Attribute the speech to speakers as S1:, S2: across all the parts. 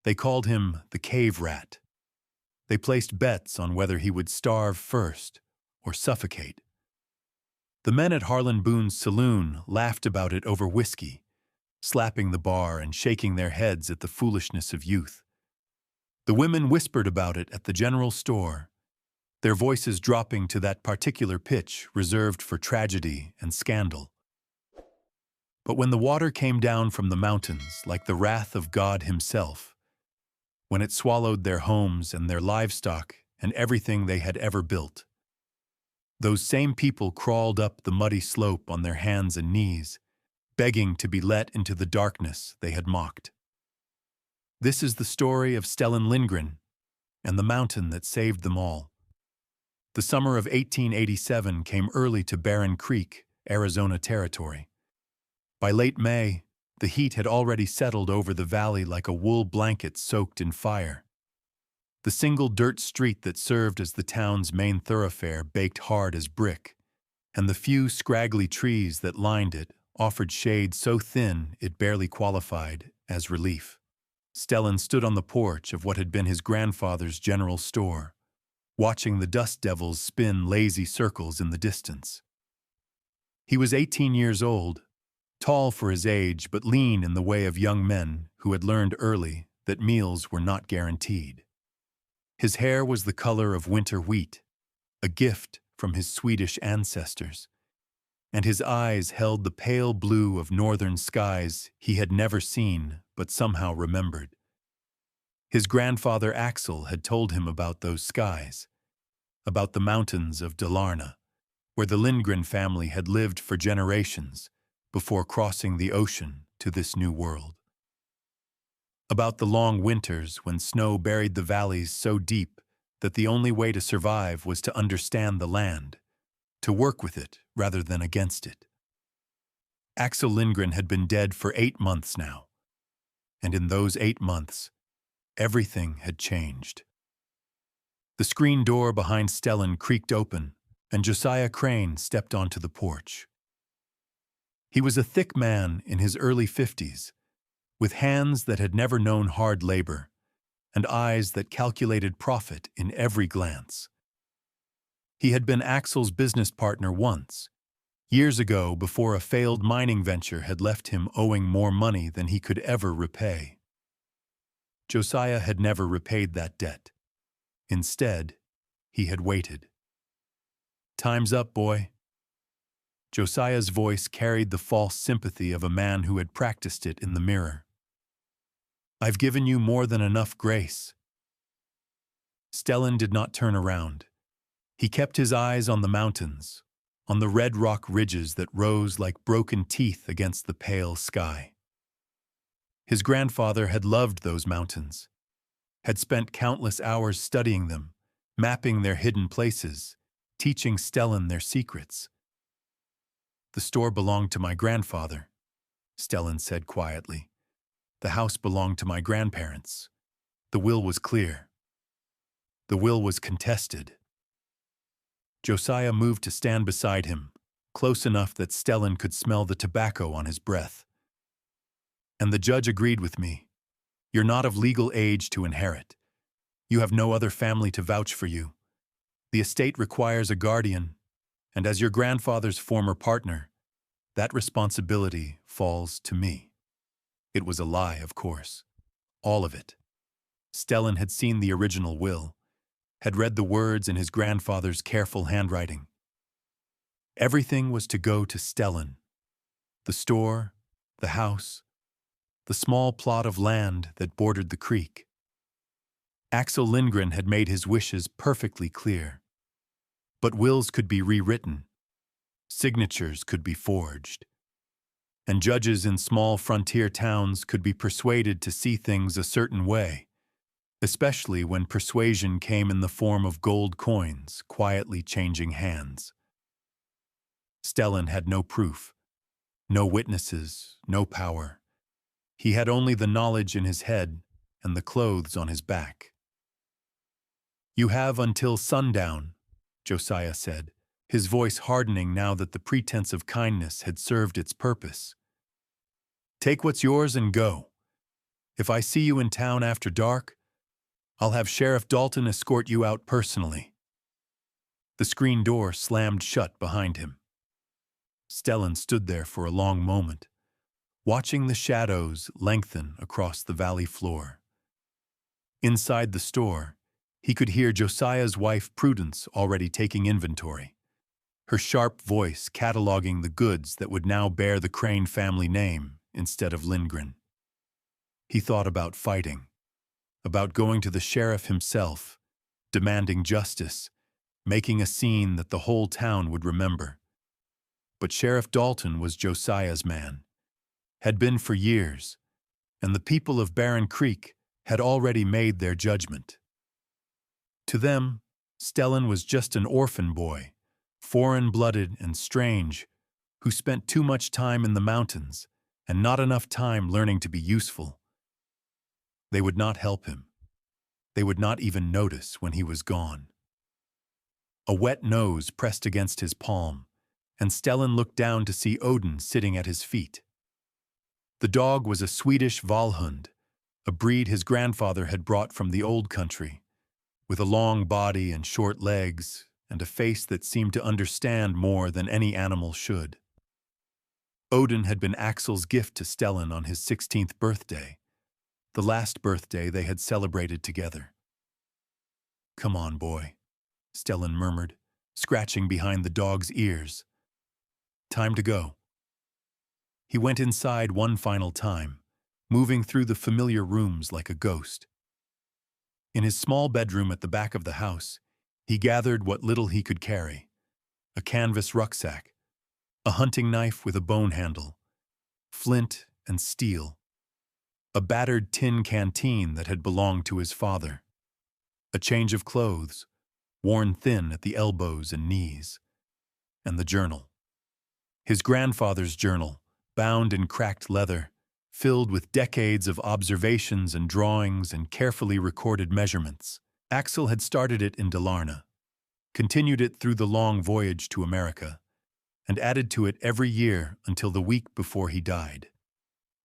S1: They called him the cave rat. They placed bets on whether he would starve first or suffocate. The men at Harlan Boone's saloon laughed about it over whiskey, slapping the bar and shaking their heads at the foolishness of youth. The women whispered about it at the general store, their voices dropping to that particular pitch reserved for tragedy and scandal. But when the water came down from the mountains like the wrath of God himself, when it swallowed their homes and their livestock and everything they had ever built, those same people crawled up the muddy slope on their hands and knees, begging to be let into the darkness they had mocked. This is the story of Stellan Lindgren and the mountain that saved them all. The summer of 1887 came early to Barren Creek, Arizona territory. By late May, the heat had already settled over the valley like a wool blanket soaked in fire. The single dirt street that served as the town's main thoroughfare baked hard as brick, and the few scraggly trees that lined it offered shade so thin it barely qualified as relief. Stellan stood on the porch of what had been his grandfather's general store, watching the dust devils spin lazy circles in the distance. He was 18 years old, tall for his age but lean in the way of young men who had learned early that meals were not guaranteed. His hair was the color of winter wheat, a gift from his Swedish ancestors, and his eyes held the pale blue of northern skies he had never seen but somehow remembered. His grandfather Axel had told him about those skies, about the mountains of Dalarna, where the Lindgren family had lived for generations before crossing the ocean to this new world. About the long winters when snow buried the valleys so deep that the only way to survive was to understand the land, to work with it rather than against it. Axel Lindgren had been dead for 8 months now, and in those 8 months, everything had changed. The screen door behind Stellan creaked open, and Josiah Crane stepped onto the porch. He was a thick man in his early 50s, with hands that had never known hard labor, and eyes that calculated profit in every glance. He had been Axel's business partner once, years ago before a failed mining venture had left him owing more money than he could ever repay. Josiah had never repaid that debt. Instead, he had waited. "Time's up, boy." Josiah's voice carried the false sympathy of a man who had practiced it in the mirror. "I've given you more than enough grace." Stellan did not turn around. He kept his eyes on the mountains, on the red rock ridges that rose like broken teeth against the pale sky. His grandfather had loved those mountains, had spent countless hours studying them, mapping their hidden places, teaching Stellan their secrets. "The store belonged to my grandfather," Stellan said quietly. "The house belonged to my grandparents. The will was clear. The will was contested." Josiah moved to stand beside him, close enough that Stellan could smell the tobacco on his breath. "And the judge agreed with me. You're not of legal age to inherit. You have no other family to vouch for you. The estate requires a guardian, and as your grandfather's former partner, that responsibility falls to me." It was a lie, of course. All of it. Stellan had seen the original will, had read the words in his grandfather's careful handwriting. Everything was to go to Stellan. The store, the house, the small plot of land that bordered the creek. Axel Lindgren had made his wishes perfectly clear. But wills could be rewritten. Signatures could be forged. And judges in small frontier towns could be persuaded to see things a certain way, especially when persuasion came in the form of gold coins quietly changing hands. Stellan had no proof, no witnesses, no power. He had only the knowledge in his head and the clothes on his back. "You have until sundown," Josiah said, his voice hardening now that the pretense of kindness had served its purpose. "Take what's yours and go. If I see you in town after dark, I'll have Sheriff Dalton escort you out personally." The screen door slammed shut behind him. Stellan stood there for a long moment, watching the shadows lengthen across the valley floor. Inside the store, he could hear Josiah's wife Prudence already taking inventory, her sharp voice cataloging the goods that would now bear the Crane family name instead of Lindgren. He thought about fighting, about going to the sheriff himself, demanding justice, making a scene that the whole town would remember. But Sheriff Dalton was Josiah's man, had been for years, and the people of Barren Creek had already made their judgment. To them, Stellan was just an orphan boy, foreign-blooded and strange, who spent too much time in the mountains and not enough time learning to be useful. They would not help him. They would not even notice when he was gone. A wet nose pressed against his palm, and Stellan looked down to see Odin sitting at his feet. The dog was a Swedish Valhund, a breed his grandfather had brought from the old country, with a long body and short legs, and a face that seemed to understand more than any animal should. Odin had been Axel's gift to Stellan on his 16th birthday, the last birthday they had celebrated together. "Come on, boy," Stellan murmured, scratching behind the dog's ears. "Time to go." He went inside one final time, moving through the familiar rooms like a ghost. In his small bedroom at the back of the house, he gathered what little he could carry: a canvas rucksack, a hunting knife with a bone handle, flint and steel, a battered tin canteen that had belonged to his father, a change of clothes, worn thin at the elbows and knees, and the journal. His grandfather's journal, bound in cracked leather, filled with decades of observations and drawings and carefully recorded measurements. Axel had started it in Dalarna, continued it through the long voyage to America, and added to it every year until the week before he died.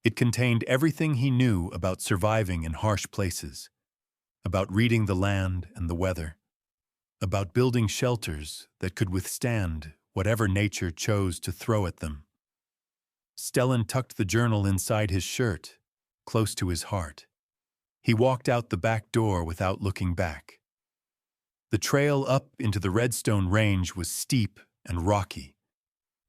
S1: It contained everything he knew about surviving in harsh places, about reading the land and the weather, about building shelters that could withstand whatever nature chose to throw at them. Stellan tucked the journal inside his shirt, close to his heart. He walked out the back door without looking back. The trail up into the Redstone Range was steep and rocky,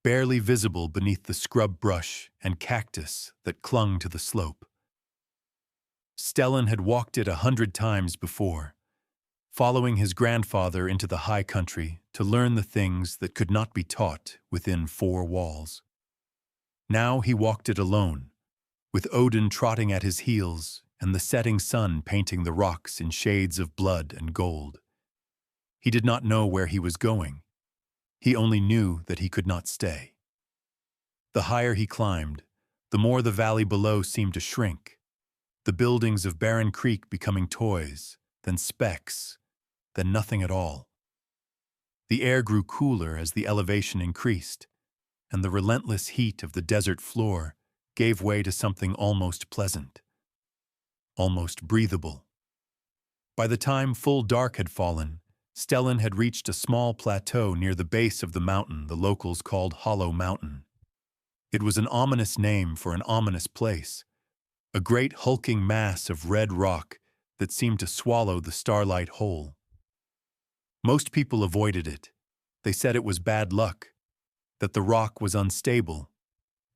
S1: barely visible beneath the scrub brush and cactus that clung to the slope. Stellan had walked it 100 times before, following his grandfather into the high country to learn the things that could not be taught within 4 walls. Now he walked it alone, with Odin trotting at his heels and the setting sun painting the rocks in shades of blood and gold. He did not know where he was going. He only knew that he could not stay. The higher he climbed, the more the valley below seemed to shrink, the buildings of Barren Creek becoming toys, then specks, then nothing at all. The air grew cooler as the elevation increased, and the relentless heat of the desert floor gave way to something almost pleasant, almost breathable. By the time full dark had fallen, Stellan had reached a small plateau near the base of the mountain the locals called Hollow Mountain. It was an ominous name for an ominous place, a great hulking mass of red rock that seemed to swallow the starlight whole. Most people avoided it. They said it was bad luck, that the rock was unstable,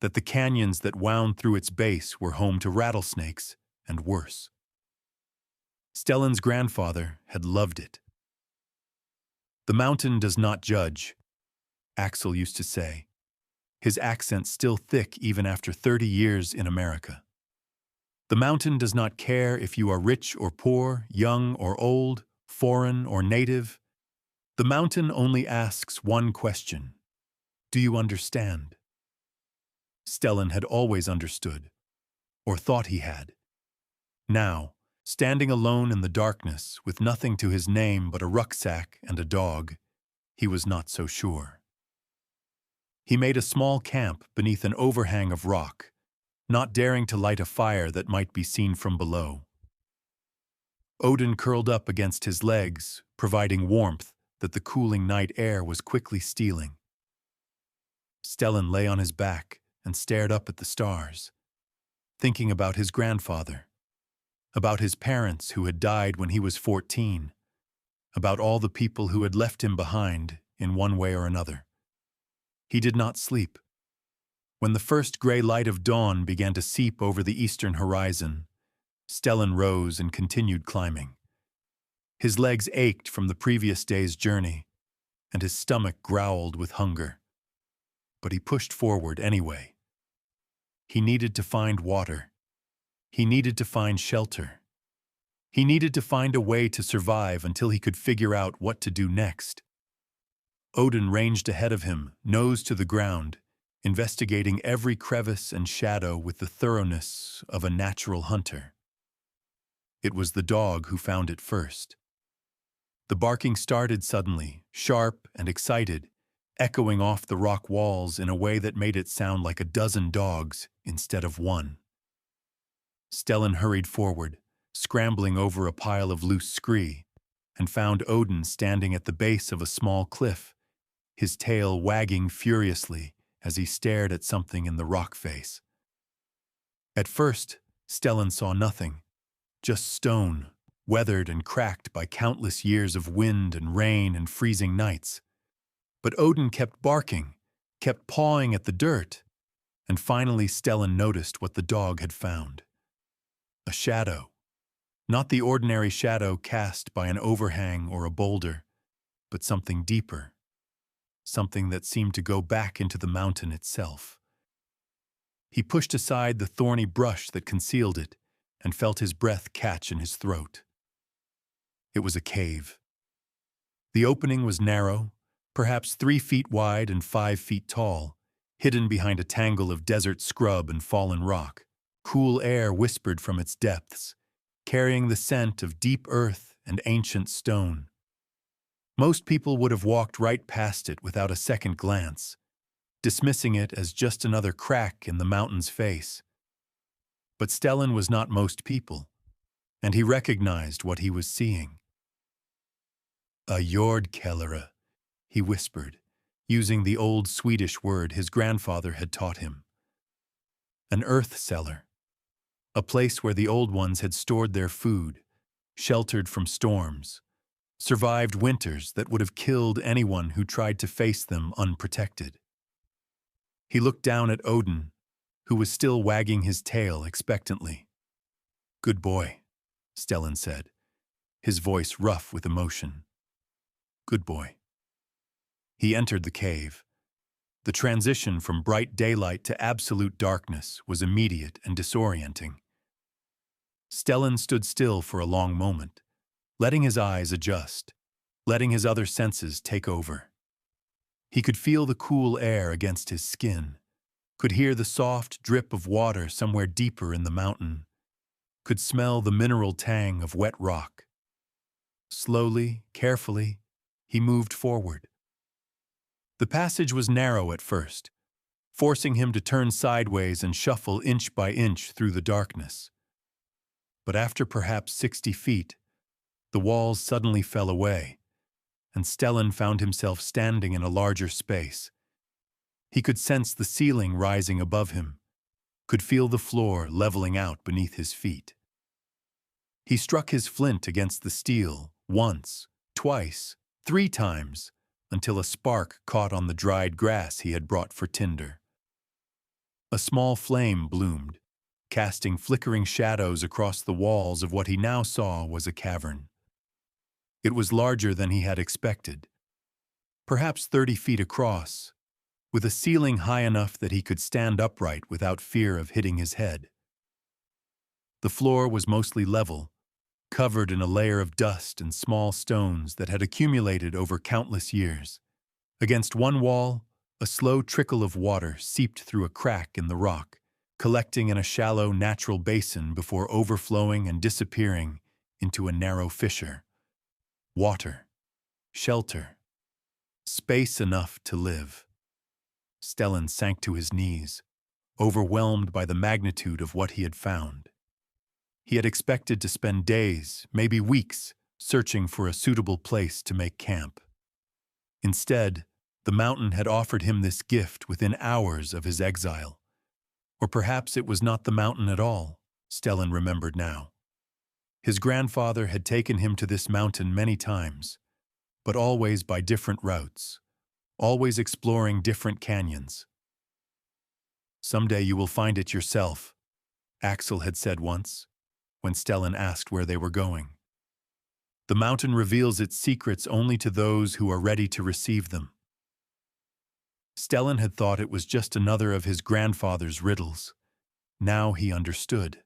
S1: that the canyons that wound through its base were home to rattlesnakes, and worse. Stellan's grandfather had loved it. "The mountain does not judge," Axel used to say, his accent still thick even after 30 years in America. "The mountain does not care if you are rich or poor, young or old, foreign or native. The mountain only asks one question: do you understand?" Stellan had always understood, or thought he had. Now, standing alone in the darkness with nothing to his name but a rucksack and a dog, he was not so sure. He made a small camp beneath an overhang of rock, not daring to light a fire that might be seen from below. Odin curled up against his legs, providing warmth that the cooling night air was quickly stealing. Stellan lay on his back and stared up at the stars, thinking about his grandfather, about his parents who had died when he was 14, about all the people who had left him behind in one way or another. He did not sleep. When the first gray light of dawn began to seep over the eastern horizon, Stellan rose and continued climbing. His legs ached from the previous day's journey, and his stomach growled with hunger. But he pushed forward anyway. He needed to find water. He needed to find shelter. He needed to find a way to survive until he could figure out what to do next. Odin ranged ahead of him, nose to the ground, investigating every crevice and shadow with the thoroughness of a natural hunter. It was the dog who found it first. The barking started suddenly, sharp and excited, echoing off the rock walls in a way that made it sound like a dozen dogs instead of one. Stellan hurried forward, scrambling over a pile of loose scree, and found Odin standing at the base of a small cliff, his tail wagging furiously as he stared at something in the rock face. At first, Stellan saw nothing, just stone, weathered and cracked by countless years of wind and rain and freezing nights. But Odin kept barking, kept pawing at the dirt, and finally Stellan noticed what the dog had found. A shadow. Not the ordinary shadow cast by an overhang or a boulder, but something deeper. Something that seemed to go back into the mountain itself. He pushed aside the thorny brush that concealed it and felt his breath catch in his throat. It was a cave. The opening was narrow, perhaps 3 feet wide and 5 feet tall, hidden behind a tangle of desert scrub and fallen rock. Cool air whispered from its depths, carrying the scent of deep earth and ancient stone. Most people would have walked right past it without a second glance, dismissing it as just another crack in the mountain's face. But Stellan was not most people, and he recognized what he was seeing. A jordkellare, he whispered, using the old Swedish word his grandfather had taught him. An earth cellar, a place where the old ones had stored their food, sheltered from storms, survived winters that would have killed anyone who tried to face them unprotected. He looked down at Odin, who was still wagging his tail expectantly. "Good boy," Stellan said, his voice rough with emotion. "Good boy." He entered the cave. The transition from bright daylight to absolute darkness was immediate and disorienting. Stellan stood still for a long moment, letting his eyes adjust, letting his other senses take over. He could feel the cool air against his skin, could hear the soft drip of water somewhere deeper in the mountain, could smell the mineral tang of wet rock. Slowly, carefully, he moved forward. The passage was narrow at first, forcing him to turn sideways and shuffle inch by inch through the darkness. But after perhaps 60 feet, the walls suddenly fell away, and Stellan found himself standing in a larger space. He could sense the ceiling rising above him, could feel the floor leveling out beneath his feet. He struck his flint against the steel once, twice, 3 times, until a spark caught on the dried grass he had brought for tinder. A small flame bloomed, casting flickering shadows across the walls of what he now saw was a cavern. It was larger than he had expected, perhaps 30 feet across, with a ceiling high enough that he could stand upright without fear of hitting his head. The floor was mostly level, covered in a layer of dust and small stones that had accumulated over countless years. Against one wall, a slow trickle of water seeped through a crack in the rock, collecting in a shallow natural basin before overflowing and disappearing into a narrow fissure. Water, shelter, space enough to live. Stellan sank to his knees, overwhelmed by the magnitude of what he had found. He had expected to spend days, maybe weeks, searching for a suitable place to make camp. Instead, the mountain had offered him this gift within hours of his exile. Or perhaps it was not the mountain at all, Stellan remembered now. His grandfather had taken him to this mountain many times, but always by different routes, always exploring different canyons. "Someday you will find it yourself," Axel had said once, when Stellan asked where they were going. "The mountain reveals its secrets only to those who are ready to receive them." Stellan had thought it was just another of his grandfather's riddles. Now he understood.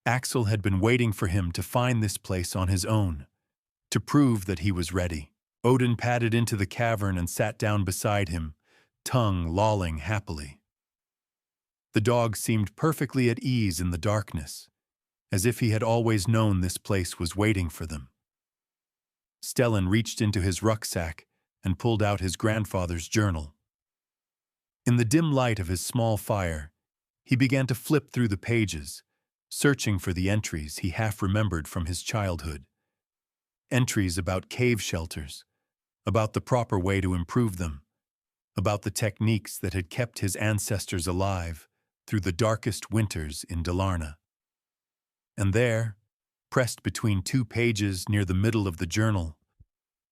S1: Axel had been waiting for him to find this place on his own, to prove that he was ready. Odin padded into the cavern and sat down beside him, tongue lolling happily. The dog seemed perfectly at ease in the darkness, as if he had always known this place was waiting for them. Stellan reached into his rucksack and pulled out his grandfather's journal. In the dim light of his small fire, he began to flip through the pages, searching for the entries he half remembered from his childhood. Entries about cave shelters, about the proper way to improve them, about the techniques that had kept his ancestors alive through the darkest winters in Dalarna. And there, pressed between two pages near the middle of the journal,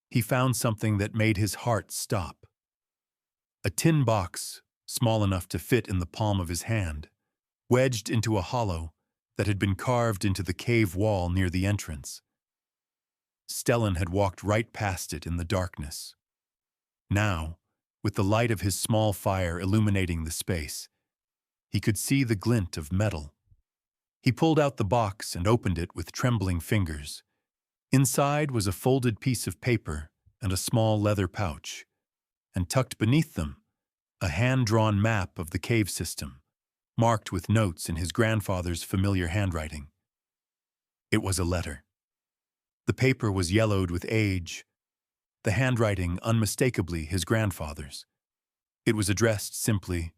S1: he found something that made his heart stop. A tin box, small enough to fit in the palm of his hand, wedged into a hollow that had been carved into the cave wall near the entrance. Stellan had walked right past it in the darkness. Now, with the light of his small fire illuminating the space, he could see the glint of metal. He pulled out the box and opened it with trembling fingers. Inside was a folded piece of paper and a small leather pouch, and tucked beneath them, a hand-drawn map of the cave system, marked with notes in his grandfather's familiar handwriting. It was a letter. The paper was yellowed with age, the handwriting unmistakably his grandfather's. It was addressed simply,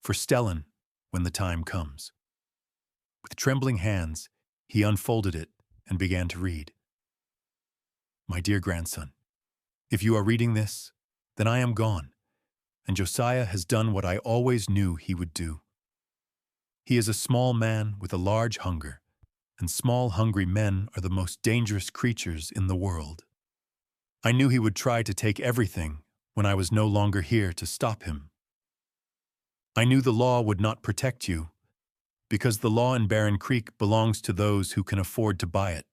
S1: "For Stellan, when the time comes." With trembling hands, he unfolded it and began to read. "My dear grandson, if you are reading this, then I am gone, and Josiah has done what I always knew he would do. He is a small man with a large hunger, and small hungry men are the most dangerous creatures in the world. I knew he would try to take everything when I was no longer here to stop him. I knew the law would not protect you, because the law in Barren Creek belongs to those who can afford to buy it.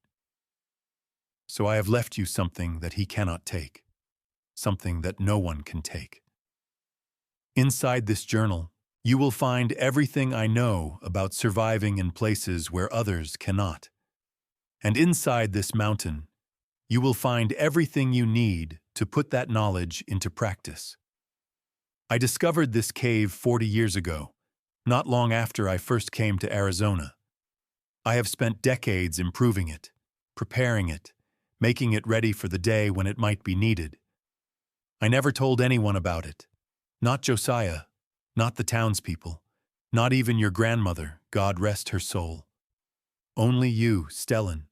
S1: So I have left you something that he cannot take, something that no one can take. Inside this journal, you will find everything I know about surviving in places where others cannot. And inside this mountain, you will find everything you need to put that knowledge into practice. I discovered this cave 40 years ago, not long after I first came to Arizona. I have spent decades improving it, preparing it, making it ready for the day when it might be needed. I never told anyone about it, not Josiah, not the townspeople, not even your grandmother, God rest her soul. Only you, Stellan.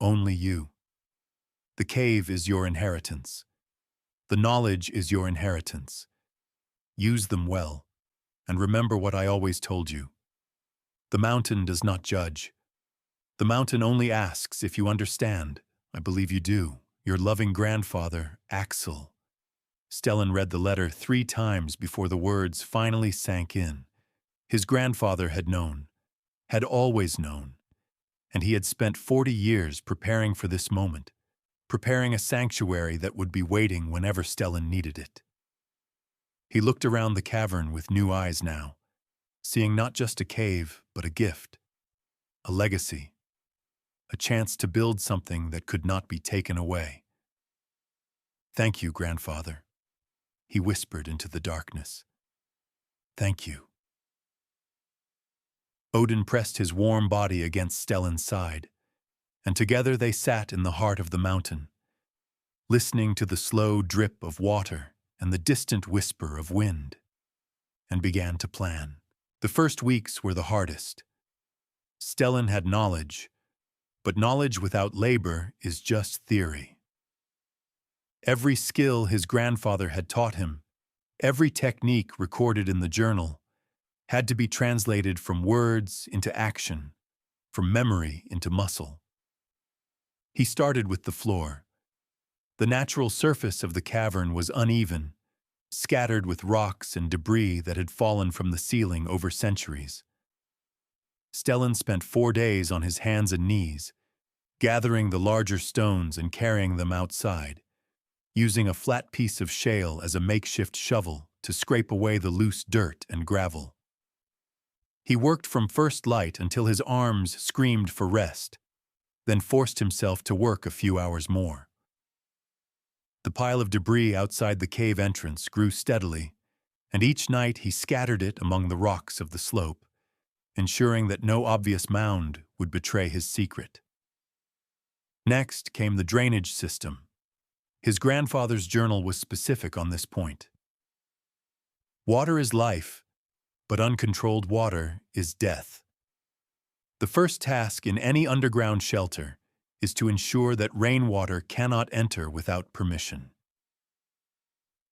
S1: Only you. The cave is your inheritance. The knowledge is your inheritance. Use them well, and remember what I always told you. The mountain does not judge. The mountain only asks if you understand. I believe you do. Your loving grandfather, Axel." Stellan read the letter 3 times before the words finally sank in. His grandfather had known, had always known, and he had spent 40 years preparing for this moment, preparing a sanctuary that would be waiting whenever Stellan needed it. He looked around the cavern with new eyes now, seeing not just a cave, but a gift, a legacy, a chance to build something that could not be taken away. "Thank you, grandfather," he whispered into the darkness. "Thank you." Odin pressed his warm body against Stellan's side, and together they sat in the heart of the mountain, listening to the slow drip of water and the distant whisper of wind. and began to plan. The first weeks were the hardest. Stellan had knowledge, but knowledge without labor is just theory. Every skill his grandfather had taught him, every technique recorded in the journal, had to be translated from words into action, from memory into muscle. He started with the floor. The natural surface of the cavern was uneven, scattered with rocks and debris that had fallen from the ceiling over centuries. Stellan spent 4 days on his hands and knees, gathering the larger stones and carrying them outside, using a flat piece of shale as a makeshift shovel to scrape away the loose dirt and gravel. He worked from first light until his arms screamed for rest, then forced himself to work a few hours more. The pile of debris outside the cave entrance grew steadily, and each night he scattered it among the rocks of the slope, ensuring that no obvious mound would betray his secret. Next came the drainage system. His grandfather's journal was specific on this point. Water is life, but uncontrolled water is death. The first task in any underground shelter is to ensure that rainwater cannot enter without permission.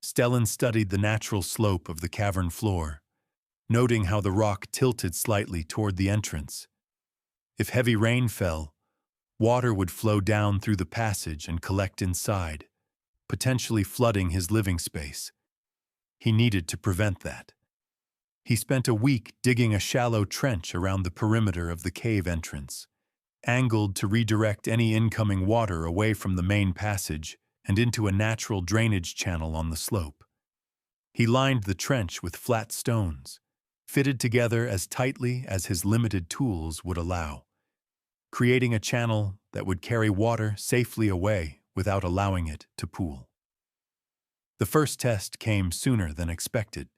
S1: Stellan studied the natural slope of the cavern floor, noting how the rock tilted slightly toward the entrance. If heavy rain fell, water would flow down through the passage and collect inside, potentially flooding his living space. He needed to prevent that. He spent a week digging a shallow trench around the perimeter of the cave entrance, angled to redirect any incoming water away from the main passage and into a natural drainage channel on the slope. He lined the trench with flat stones, fitted together as tightly as his limited tools would allow, creating a channel that would carry water safely away without allowing it to pool. The first test came sooner than expected.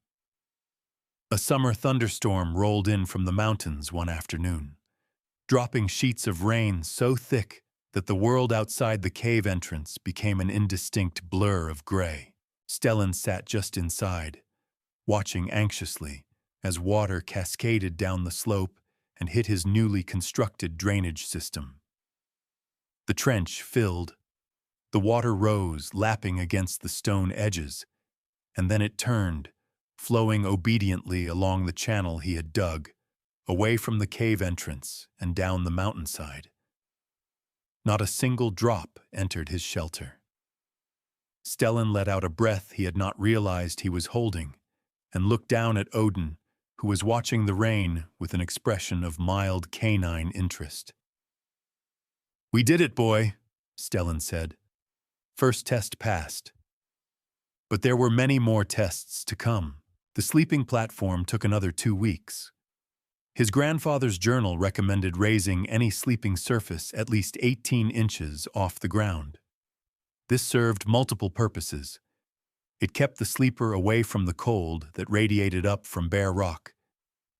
S1: A summer thunderstorm rolled in from the mountains one afternoon, dropping sheets of rain so thick that the world outside the cave entrance became an indistinct blur of gray. Stellan sat just inside, watching anxiously as water cascaded down the slope and hit his newly constructed drainage system. The trench filled. The water rose, lapping against the stone edges, and then it turned, flowing obediently along the channel he had dug, away from the cave entrance and down the mountainside. Not a single drop entered his shelter. Stellan let out a breath he had not realized he was holding and looked down at Odin, who was watching the rain with an expression of mild canine interest. "We did it, boy," Stellan said. "First test passed." But there were many more tests to come. The sleeping platform took another 2 weeks. His grandfather's journal recommended raising any sleeping surface at least 18 inches off the ground. This served multiple purposes. It kept the sleeper away from the cold that radiated up from bare rock.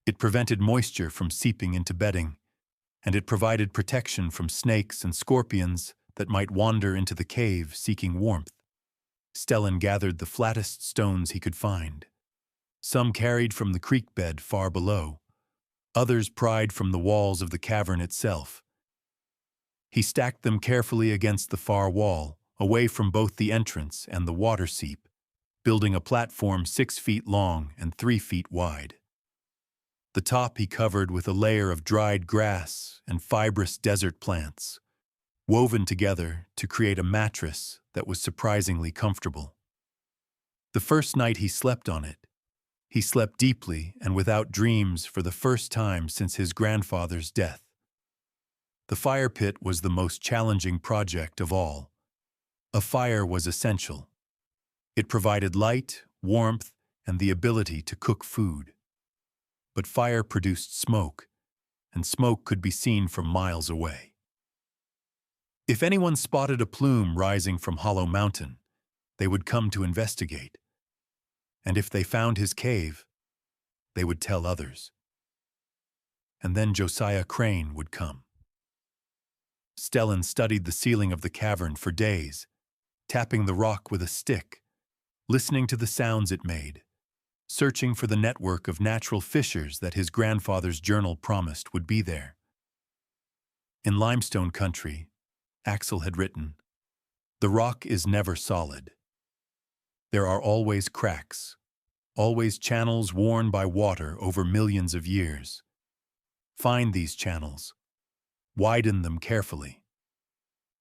S1: It prevented moisture from seeping into bedding, and it provided protection from snakes and scorpions that might wander into the cave seeking warmth. Stellan gathered the flattest stones he could find. Some carried from the creek bed far below. Others pried from the walls of the cavern itself. He stacked them carefully against the far wall, away from both the entrance and the water seep, building a platform 6 feet long and 3 feet wide. The top he covered with a layer of dried grass and fibrous desert plants, woven together to create a mattress that was surprisingly comfortable. The first night he slept on it, he slept deeply and without dreams for the first time since his grandfather's death. The fire pit was the most challenging project of all. A fire was essential. It provided light, warmth, and the ability to cook food. But fire produced smoke, and smoke could be seen from miles away. If anyone spotted a plume rising from Hollow Mountain, they would come to investigate. And if they found his cave, they would tell others. And then Josiah Crane would come. Stellan studied the ceiling of the cavern for days, tapping the rock with a stick, listening to the sounds it made, searching for the network of natural fissures that his grandfather's journal promised would be there. In limestone country, Axel had written, "The rock is never solid. There are always cracks, always channels worn by water over millions of years. Find these channels. Widen them carefully.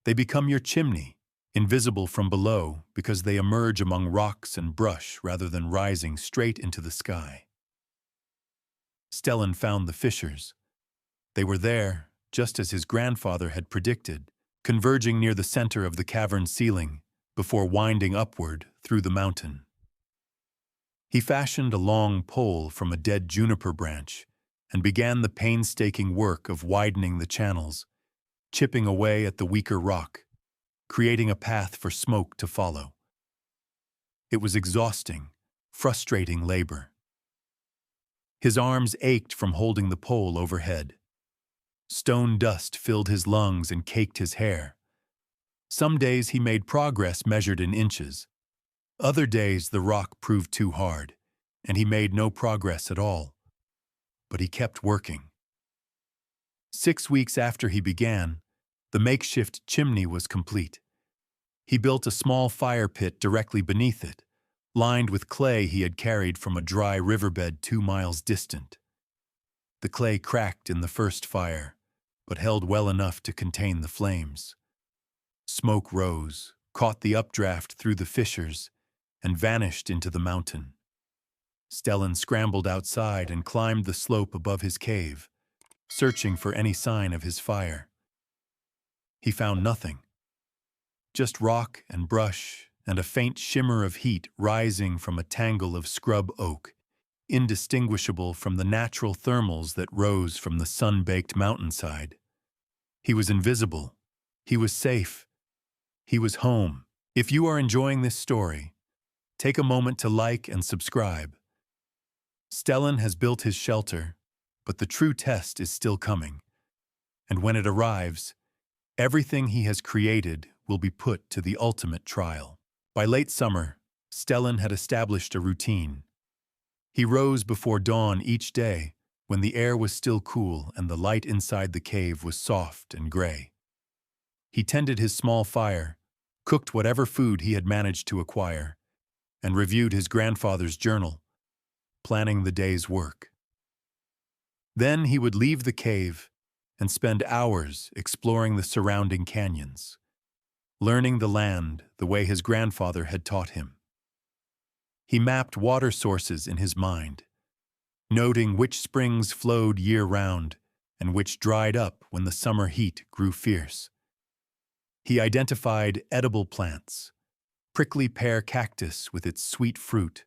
S1: They become your chimney, invisible from below because they emerge among rocks and brush rather than rising straight into the sky." Stellan found the fissures. They were there, just as his grandfather had predicted, converging near the center of the cavern ceiling before winding upward through the mountain. He fashioned a long pole from a dead juniper branch and began the painstaking work of widening the channels, chipping away at the weaker rock, creating a path for smoke to follow. It was exhausting, frustrating labor. His arms ached from holding the pole overhead. Stone dust filled his lungs and caked his hair. Some days he made progress measured in inches. Other days the rock proved too hard, and he made no progress at all. But he kept working. 6 weeks after he began, the makeshift chimney was complete. He built a small fire pit directly beneath it, lined with clay he had carried from a dry riverbed 2 miles distant. The clay cracked in the first fire, but held well enough to contain the flames. Smoke rose, caught the updraft through the fissures, and vanished into the mountain. Stellan scrambled outside and climbed the slope above his cave, searching for any sign of his fire. He found nothing. Just rock and brush and a faint shimmer of heat rising from a tangle of scrub oak, indistinguishable from the natural thermals that rose from the sun-baked mountainside. He was invisible. He was safe. He was home. If you are enjoying this story, take a moment to like and subscribe. Stellan has built his shelter, but the true test is still coming. And when it arrives, everything he has created will be put to the ultimate trial. By late summer, Stellan had established a routine. He rose before dawn each day when the air was still cool and the light inside the cave was soft and gray. He tended his small fire, cooked whatever food he had managed to acquire, and reviewed his grandfather's journal, planning the day's work. Then he would leave the cave and spend hours exploring the surrounding canyons, learning the land the way his grandfather had taught him. He mapped water sources in his mind, noting which springs flowed year-round and which dried up when the summer heat grew fierce. He identified edible plants, prickly pear cactus with its sweet fruit,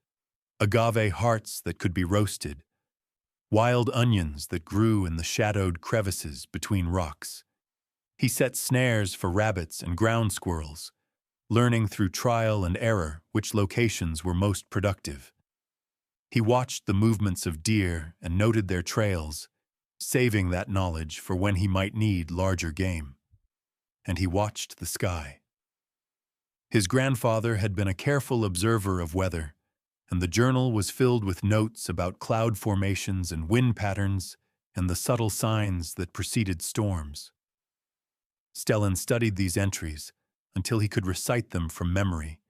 S1: agave hearts that could be roasted, wild onions that grew in the shadowed crevices between rocks. He set snares for rabbits and ground squirrels, learning through trial and error which locations were most productive. He watched the movements of deer and noted their trails, saving that knowledge for when he might need larger game. And he watched the sky. His grandfather had been a careful observer of weather, and the journal was filled with notes about cloud formations and wind patterns and the subtle signs that preceded storms. Stellan studied these entries until he could recite them from memory,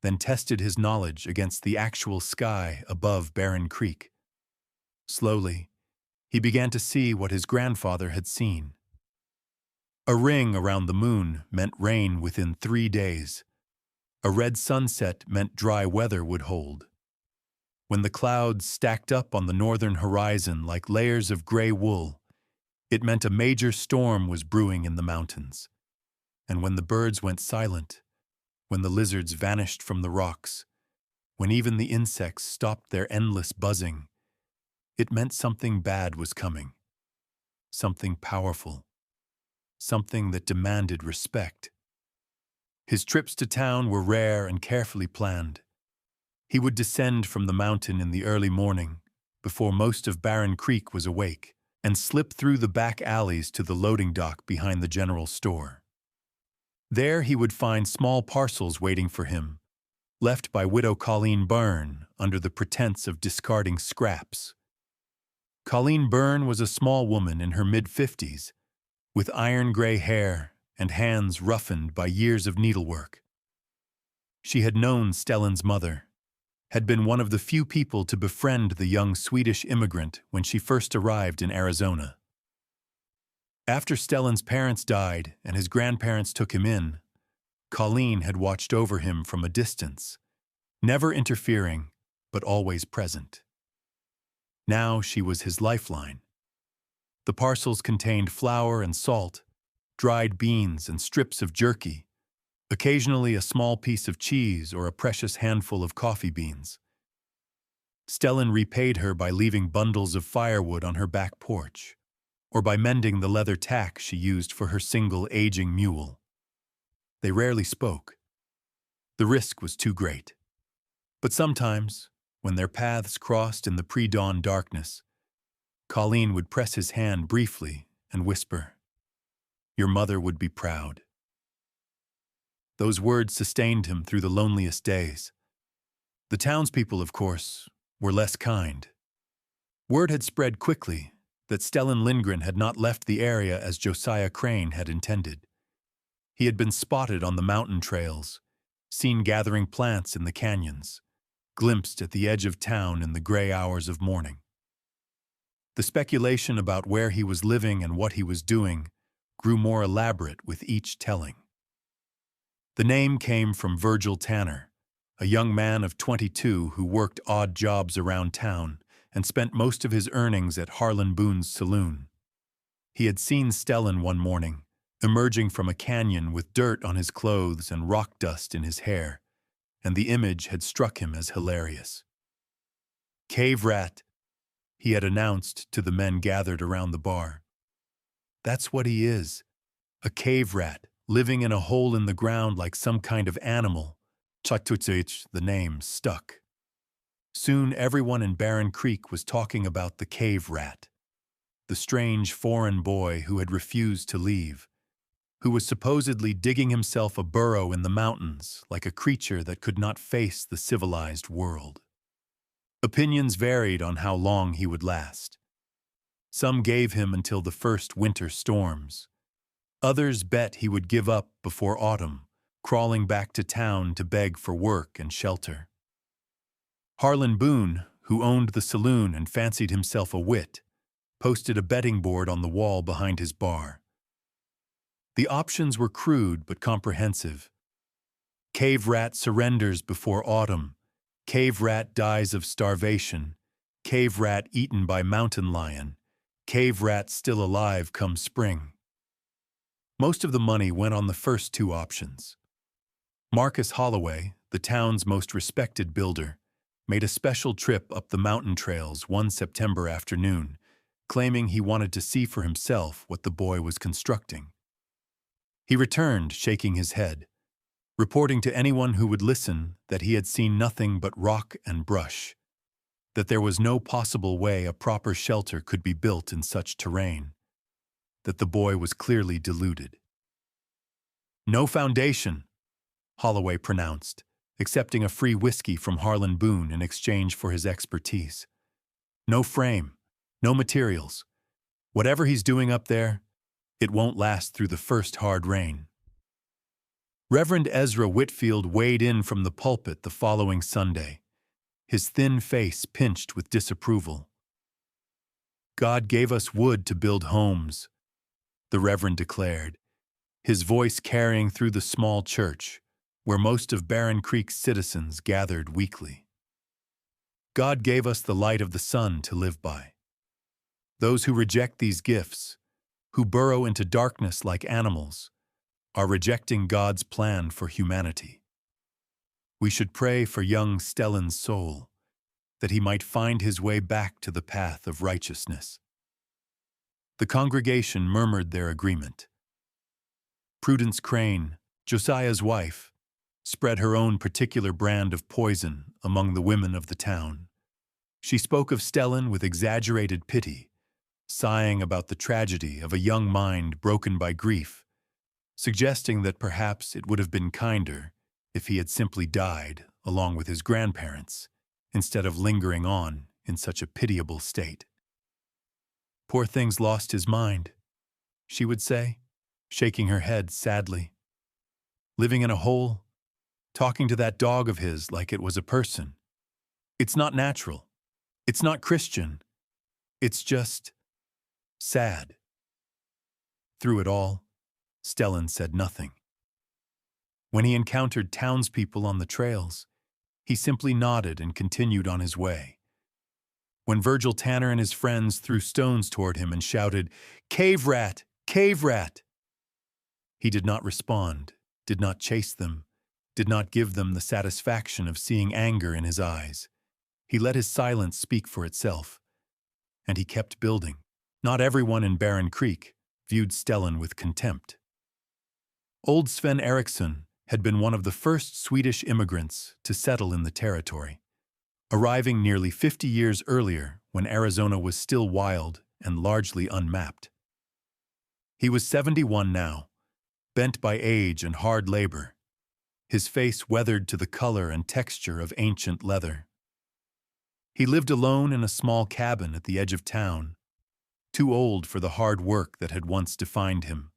S1: then tested his knowledge against the actual sky above Barren Creek. Slowly, he began to see what his grandfather had seen. A ring around the moon meant rain within 3 days. A red sunset meant dry weather would hold. When the clouds stacked up on the northern horizon like layers of gray wool, it meant a major storm was brewing in the mountains. And when the birds went silent, when the lizards vanished from the rocks, when even the insects stopped their endless buzzing, it meant something bad was coming, something powerful, something that demanded respect. His trips to town were rare and carefully planned. He would descend from the mountain in the early morning, before most of Barren Creek was awake, and slip through the back alleys to the loading dock behind the general store. There he would find small parcels waiting for him, left by widow Colleen Byrne under the pretense of discarding scraps. Colleen Byrne was a small woman in her mid-50s, with iron-gray hair and hands roughened by years of needlework. She had known Stellan's mother, had been one of the few people to befriend the young Swedish immigrant when she first arrived in Arizona. After Stellan's parents died and his grandparents took him in, Colleen had watched over him from a distance, never interfering, but always present. Now she was his lifeline. The parcels contained flour and salt, dried beans and strips of jerky, occasionally a small piece of cheese or a precious handful of coffee beans. Stellan repaid her by leaving bundles of firewood on her back porch, or by mending the leather tack she used for her single aging mule. They rarely spoke. The risk was too great. But sometimes, when their paths crossed in the pre-dawn darkness, Colleen would press his hand briefly and whisper, "Your mother would be proud." Those words sustained him through the loneliest days. The townspeople, of course, were less kind. Word had spread quickly that Stellan Lindgren had not left the area as Josiah Crane had intended. He had been spotted on the mountain trails, seen gathering plants in the canyons, glimpsed at the edge of town in the gray hours of morning. The speculation about where he was living and what he was doing grew more elaborate with each telling. The name came from Virgil Tanner, a young man of 22 who worked odd jobs around town and spent most of his earnings at Harlan Boone's saloon. He had seen Stellan one morning, emerging from a canyon with dirt on his clothes and rock dust in his hair, and the image had struck him as hilarious. "Cave rat," he had announced to the men gathered around the bar. "That's what he is, a cave rat, living in a hole in the ground like some kind of animal." Fictitiously, the name stuck. Soon everyone in Barren Creek was talking about the cave rat, the strange foreign boy who had refused to leave, who was supposedly digging himself a burrow in the mountains like a creature that could not face the civilized world. Opinions varied on how long he would last. Some gave him until the first winter storms. Others bet he would give up before autumn, crawling back to town to beg for work and shelter. Harlan Boone, who owned the saloon and fancied himself a wit, posted a betting board on the wall behind his bar. The options were crude but comprehensive. Cave rat surrenders before autumn. Cave rat dies of starvation. Cave rat eaten by mountain lion. Cave rat still alive come spring. Most of the money went on the first two options. Marcus Holloway, the town's most respected builder, made a special trip up the mountain trails one September afternoon, claiming he wanted to see for himself what the boy was constructing. He returned, shaking his head, reporting to anyone who would listen that he had seen nothing but rock and brush, that there was no possible way a proper shelter could be built in such terrain, that the boy was clearly deluded. "No foundation," Holloway pronounced, accepting a free whiskey from Harlan Boone in exchange for his expertise. "No frame, no materials. Whatever he's doing up there, it won't last through the first hard rain." Reverend Ezra Whitfield weighed in from the pulpit the following Sunday, his thin face pinched with disapproval. "God gave us wood to build homes," the Reverend declared, his voice carrying through the small church, where most of Barren Creek's citizens gathered weekly. "God gave us the light of the sun to live by. Those who reject these gifts, who burrow into darkness like animals, are rejecting God's plan for humanity. We should pray for young Stellan's soul, that he might find his way back to the path of righteousness." The congregation murmured their agreement. Prudence Crane, Josiah's wife, spread her own particular brand of poison among the women of the town. She spoke of Stellan with exaggerated pity, sighing about the tragedy of a young mind broken by grief, suggesting that perhaps it would have been kinder if he had simply died along with his grandparents, instead of lingering on in such a pitiable state. Poor thing's lost his mind, she would say, shaking her head sadly. Living in a hole, talking to that dog of his like it was a person. It's not natural. It's not Christian. It's just sad. Through it all, Stellan said nothing. When he encountered townspeople on the trails, he simply nodded and continued on his way. When Virgil Tanner and his friends threw stones toward him and shouted, "Cave rat! Cave rat!" he did not respond, did not chase them, did not give them the satisfaction of seeing anger in his eyes. He let his silence speak for itself, and he kept building. Not everyone in Barren Creek viewed Stellan with contempt. Old Sven Eriksson had been one of the first Swedish immigrants to settle in the territory, arriving nearly 50 years earlier when Arizona was still wild and largely unmapped. He was 71 now, bent by age and hard labor, his face weathered to the color and texture of ancient leather. He lived alone in a small cabin at the edge of town, too old for the hard work that had once defined him,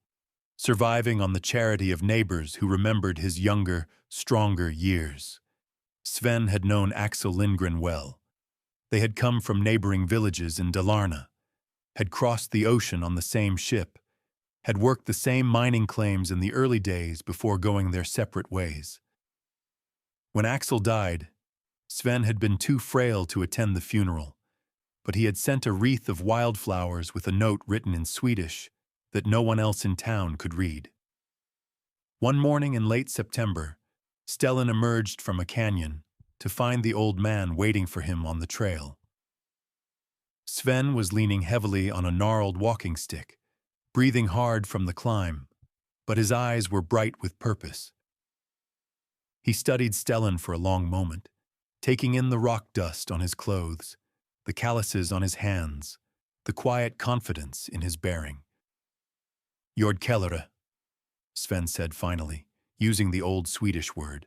S1: surviving on the charity of neighbors who remembered his younger, stronger years. Sven had known Axel Lindgren well. They had come from neighboring villages in Dalarna, had crossed the ocean on the same ship, had worked the same mining claims in the early days before going their separate ways. When Axel died, Sven had been too frail to attend the funeral, but he had sent a wreath of wildflowers with a note written in Swedish that no one else in town could read. One morning in late September, Stellan emerged from a canyon to find the old man waiting for him on the trail. Sven was leaning heavily on a gnarled walking stick, breathing hard from the climb, but his eyes were bright with purpose. He studied Stellan for a long moment, taking in the rock dust on his clothes, the calluses on his hands, the quiet confidence in his bearing. "Jord Kellere," Sven said finally, using the old Swedish word.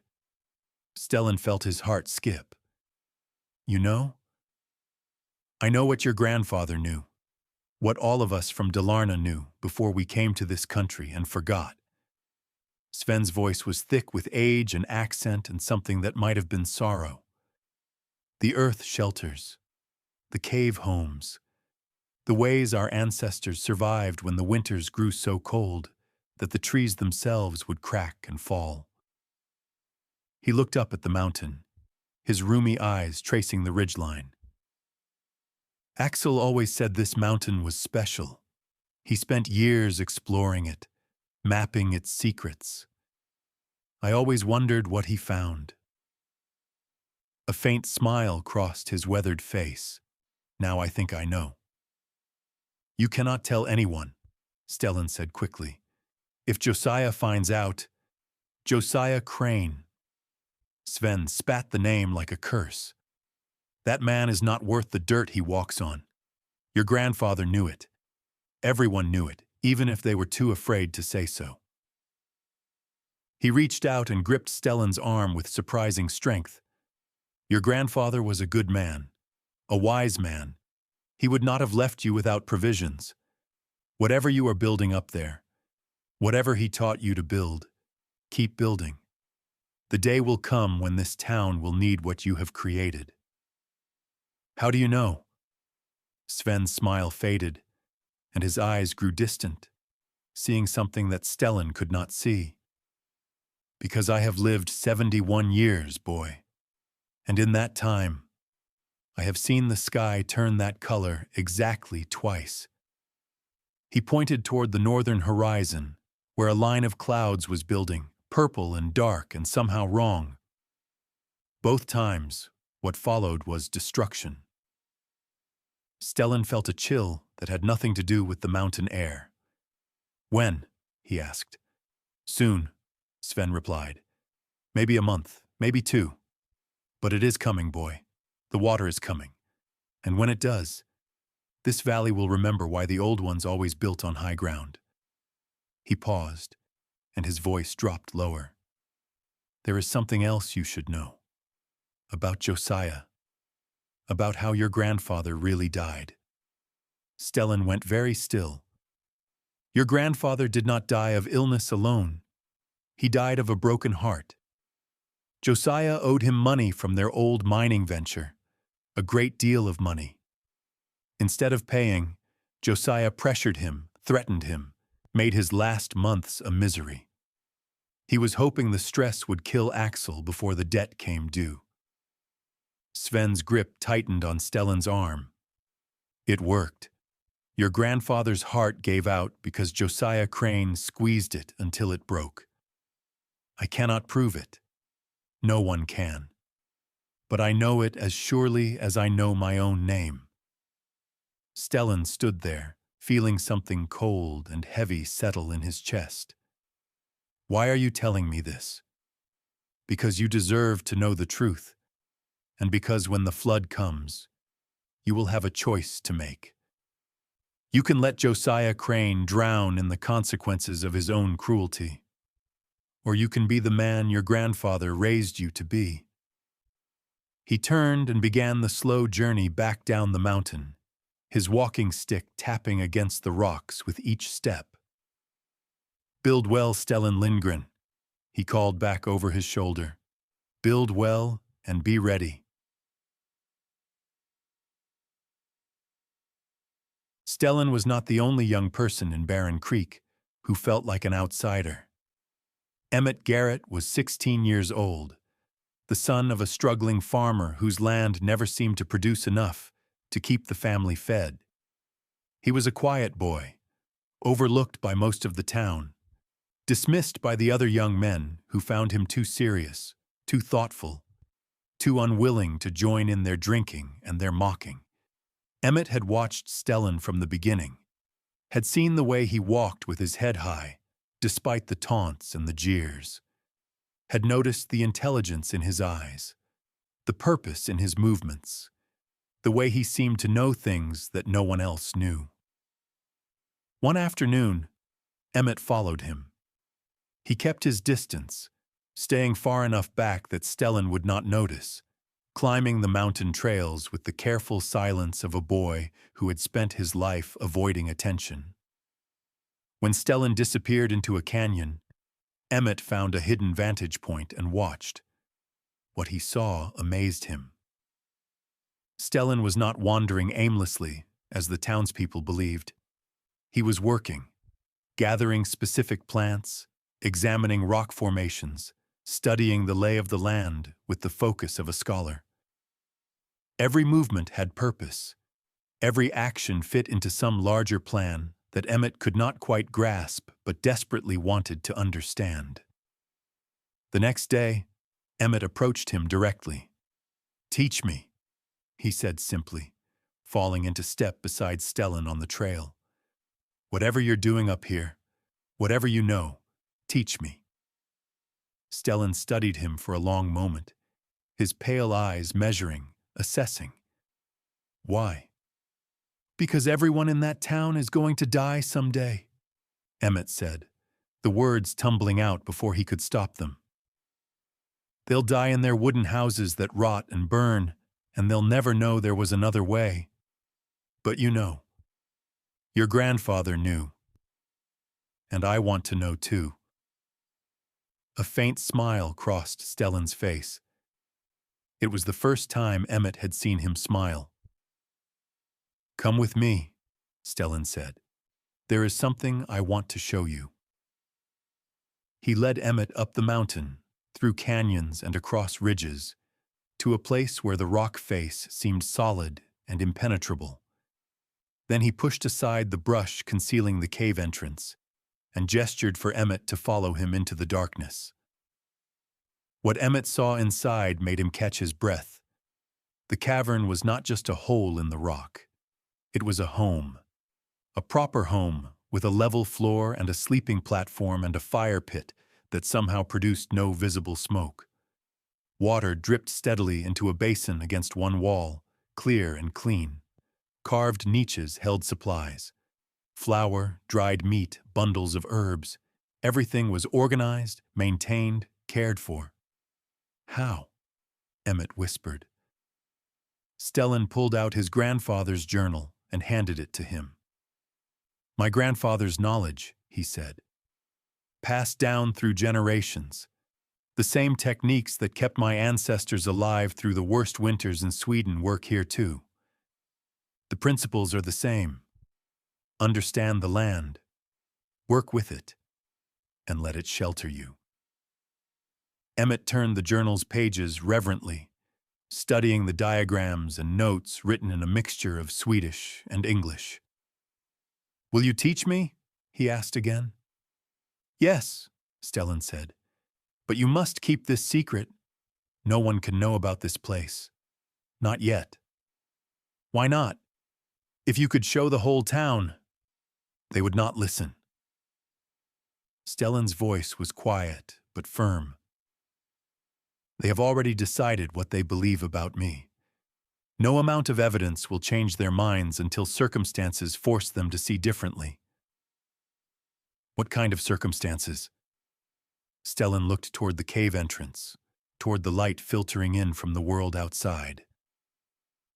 S1: Stellan felt his heart skip. "You know? I know what your grandfather knew, what all of us from Dalarna knew before we came to this country and forgot." Sven's voice was thick with age and accent and something that might have been sorrow. The earth shelters, the cave homes, the ways our ancestors survived when the winters grew so cold that the trees themselves would crack and fall. He looked up at the mountain, his rheumy eyes tracing the ridgeline. Axel always said this mountain was special. He spent years exploring it, mapping its secrets. I always wondered what he found. A faint smile crossed his weathered face. "Now I think I know." "You cannot tell anyone," Stellan said quickly. "If Josiah finds out—" "Josiah Crane." Sven spat the name like a curse. "That man is not worth the dirt he walks on. Your grandfather knew it. Everyone knew it, even if they were too afraid to say so." He reached out and gripped Stellan's arm with surprising strength. "Your grandfather was a good man, a wise man. He would not have left you without provisions. Whatever you are building up there, whatever he taught you to build, keep building. The day will come when this town will need what you have created." "How do you know?" Sven's smile faded, and his eyes grew distant, seeing something that Stellan could not see. "Because I have lived 71 years, boy. And in that time, I have seen the sky turn that color exactly twice." He pointed toward the northern horizon, where a line of clouds was building, purple and dark and somehow wrong. Both times, what followed was destruction. Stellan felt a chill that had nothing to do with the mountain air. "When?" he asked. "Soon," Sven replied. "Maybe a month, maybe 2. But it is coming, boy. The water is coming. And when it does, this valley will remember why the old ones always built on high ground." He paused, and his voice dropped lower. There is something else you should know. About Josiah. About how your grandfather really died. Stellan went very still. Your grandfather did not die of illness alone. He died of a broken heart. Josiah owed him money from their old mining venture, a great deal of money. Instead of paying, Josiah pressured him, threatened him, made his last months a misery. He was hoping the stress would kill Axel before the debt came due. Sven's grip tightened on Stellan's arm. It worked. Your grandfather's heart gave out because Josiah Crane squeezed it until it broke. I cannot prove it. No one can. But I know it as surely as I know my own name. Stellan stood there, feeling something cold and heavy settle in his chest. Why are you telling me this? Because you deserve to know the truth, and because when the flood comes, you will have a choice to make. You can let Josiah Crane drown in the consequences of his own cruelty, or you can be the man your grandfather raised you to be. He turned and began the slow journey back down the mountain, his walking stick tapping against the rocks with each step. Build well, Stellan Lindgren, he called back over his shoulder. Build well and be ready. Stellan was not the only young person in Barren Creek who felt like an outsider. Emmett Garrett was 16 years old, the son of a struggling farmer whose land never seemed to produce enough to keep the family fed. He was a quiet boy, overlooked by most of the town, dismissed by the other young men who found him too serious, too thoughtful, too unwilling to join in their drinking and their mocking. Emmett had watched Stellan from the beginning, had seen the way he walked with his head high, despite the taunts and the jeers, had noticed the intelligence in his eyes, the purpose in his movements, the way he seemed to know things that no one else knew. One afternoon, Emmett followed him. He kept his distance, staying far enough back that Stellan would not notice, climbing the mountain trails with the careful silence of a boy who had spent his life avoiding attention. When Stellan disappeared into a canyon, Emmett found a hidden vantage point and watched. What he saw amazed him. Stellan was not wandering aimlessly, as the townspeople believed. He was working, gathering specific plants, examining rock formations, studying the lay of the land with the focus of a scholar. Every movement had purpose. Every action fit into some larger plan that Emmett could not quite grasp but desperately wanted to understand. The next day, Emmett approached him directly. "Teach me," he said simply, falling into step beside Stellan on the trail. "Whatever you're doing up here, whatever you know, teach me." Stellan studied him for a long moment, his pale eyes measuring, assessing. "Why?" "Because everyone in that town is going to die someday," Emmett said, the words tumbling out before he could stop them. "They'll die in their wooden houses that rot and burn, and they'll never know there was another way. But you know. Your grandfather knew. And I want to know too." A faint smile crossed Stellan's face. It was the first time Emmett had seen him smile. "Come with me," Stellan said. "There is something I want to show you." He led Emmett up the mountain, through canyons and across ridges, to a place where the rock face seemed solid and impenetrable. Then he pushed aside the brush concealing the cave entrance and gestured for Emmett to follow him into the darkness. What Emmett saw inside made him catch his breath. The cavern was not just a hole in the rock. It was a home. A proper home with a level floor and a sleeping platform and a fire pit that somehow produced no visible smoke. Water dripped steadily into a basin against one wall, clear and clean. Carved niches held supplies. Flour, dried meat, bundles of herbs. Everything was organized, maintained, cared for. How? Emmett whispered. Stellan pulled out his grandfather's journal and handed it to him. My grandfather's knowledge, he said, passed down through generations. The same techniques that kept my ancestors alive through the worst winters in Sweden work here too. The principles are the same. Understand the land, work with it, and let it shelter you. Emmett turned the journal's pages reverently, studying the diagrams and notes written in a mixture of Swedish and English. Will you teach me? He asked again. Yes, Stellan said, but you must keep this secret. No one can know about this place. Not yet. Why not? If you could show the whole town, they would not listen. Stellan's voice was quiet but firm. They have already decided what they believe about me. No amount of evidence will change their minds until circumstances force them to see differently. What kind of circumstances? Stellan looked toward the cave entrance, toward the light filtering in from the world outside.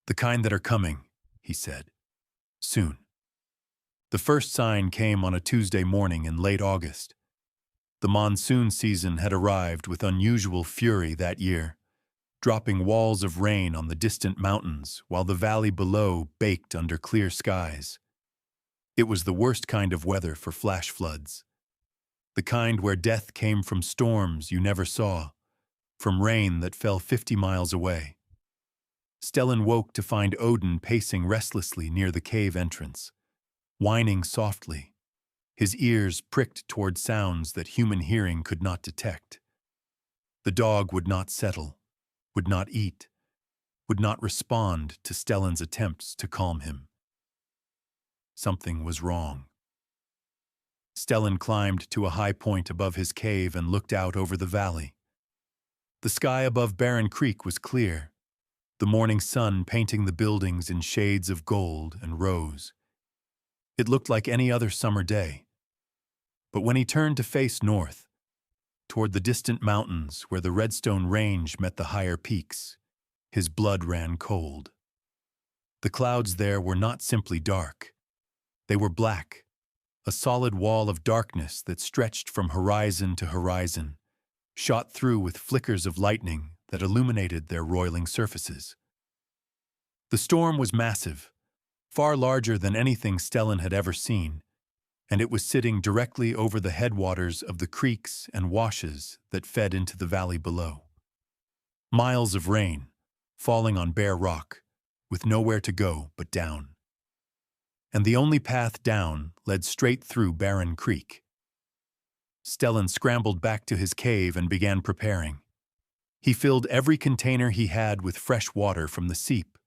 S1: The kind that are coming, he said. Soon. The first sign came on a Tuesday morning in late August. The monsoon season had arrived with unusual fury that year, dropping walls of rain on the distant mountains while the valley below baked under clear skies. It was the worst kind of weather for flash floods, the kind where death came from storms you never saw, from rain that fell 50 miles away. Stellan woke to find Odin pacing restlessly near the cave entrance, whining softly, his ears pricked toward sounds that human hearing could not detect. The dog would not settle, would not eat, would not respond to Stellan's attempts to calm him. Something was wrong. Stellan climbed to a high point above his cave and looked out over the valley. The sky above Barren Creek was clear, the morning sun painting the buildings in shades of gold and rose. It looked like any other summer day. But when he turned to face north, toward the distant mountains where the Redstone Range met the higher peaks, his blood ran cold. The clouds there were not simply dark. They were black, a solid wall of darkness that stretched from horizon to horizon, shot through with flickers of lightning that illuminated their roiling surfaces. The storm was massive, far larger than anything Stellan had ever seen, and it was sitting directly over the headwaters of the creeks and washes that fed into the valley below. Miles of rain, falling on bare rock, with nowhere to go but down. And the only path down led straight through Barren Creek. Stellan scrambled back to his cave and began preparing. He filled every container he had with fresh water from the seep,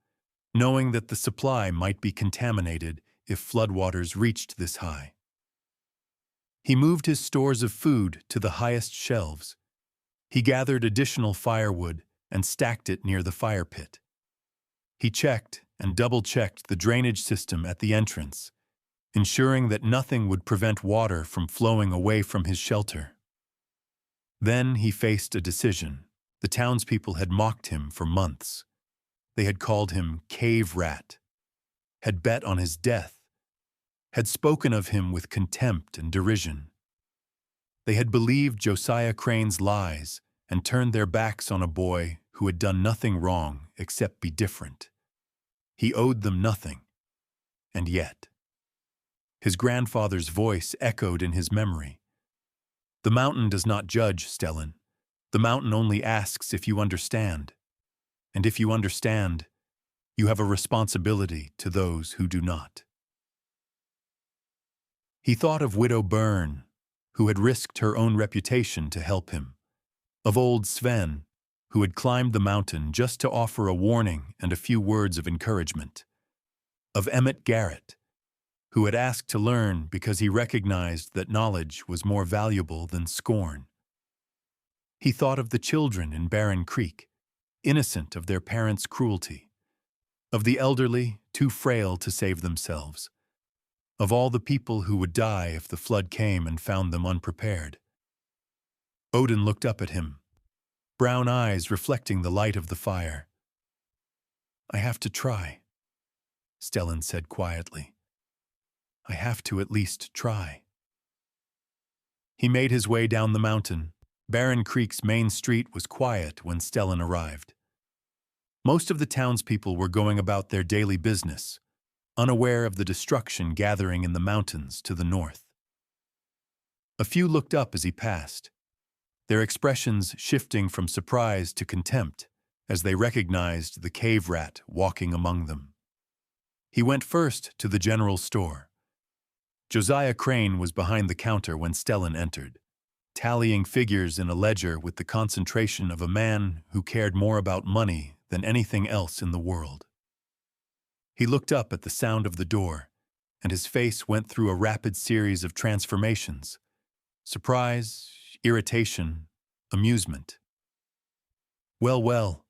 S1: knowing that the supply might be contaminated if floodwaters reached this high. He moved his stores of food to the highest shelves. He gathered additional firewood and stacked it near the fire pit. He checked and double-checked the drainage system at the entrance, ensuring that nothing would prevent water from flowing away from his shelter. Then he faced a decision. The townspeople had mocked him for months. They had called him Cave Rat, had bet on his death, had spoken of him with contempt and derision. They had believed Josiah Crane's lies and turned their backs on a boy who had done nothing wrong except be different. He owed them nothing, and yet. His grandfather's voice echoed in his memory. The mountain does not judge, Stellan. The mountain only asks if you understand. And if you understand, you have a responsibility to those who do not. He thought of Widow Byrne, who had risked her own reputation to help him, of old Sven, who had climbed the mountain just to offer a warning and a few words of encouragement, of Emmett Garrett, who had asked to learn because he recognized that knowledge was more valuable than scorn. He thought of the children in Barren Creek, innocent of their parents' cruelty, of the elderly too frail to save themselves, of all the people who would die if the flood came and found them unprepared. Odin looked up at him. brown eyes reflecting the light of the fire. "I have to try," Stellan said quietly. "I have to at least try." He made his way down the mountain. Barren Creek's main street was quiet when Stellan arrived. Most of the townspeople were going about their daily business, unaware of the destruction gathering in the mountains to the north. A few looked up as he passed, their expressions shifting from surprise to contempt as they recognized the cave rat walking among them. He went first to the general store. Josiah Crane was behind the counter when Stellan entered, tallying figures in a ledger with the concentration of a man who cared more about money than anything else in the world. He looked up at the sound of the door, and his face went through a rapid series of transformations: surprise, irritation, amusement. "Well, well,"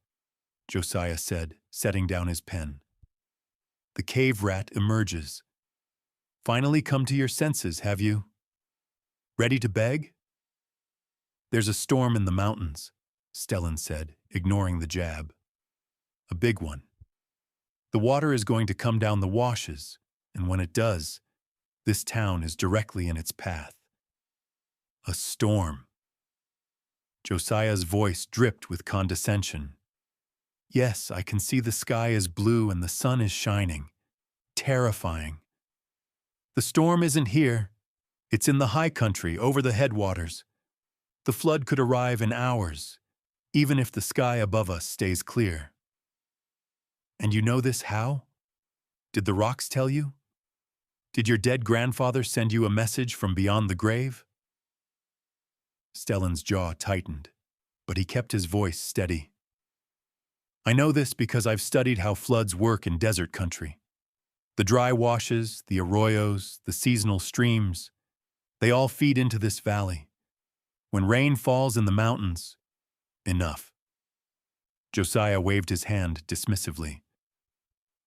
S1: Josiah said, setting down his pen. "The cave rat emerges. Finally come to your senses, have you? Ready to beg?" "There's a storm in the mountains," Stellan said, ignoring the jab. "A big one. The water is going to come down the washes, and when it does, this town is directly in its path." "A storm." Josiah's voice dripped with condescension. "Yes, I can see the sky is blue and the sun is shining. Terrifying. The storm isn't here. It's in the high country, over the headwaters. The flood could arrive in hours, even if the sky above us stays clear." "And you know this how? Did the rocks tell you? Did your dead grandfather send you a message from beyond the grave?" Stellan's jaw tightened, but he kept his voice steady. "I know this because I've studied how floods work in desert country. The dry washes, the arroyos, the seasonal streams, they all feed into this valley. When rain falls in the mountains, enough." Josiah waved his hand dismissively.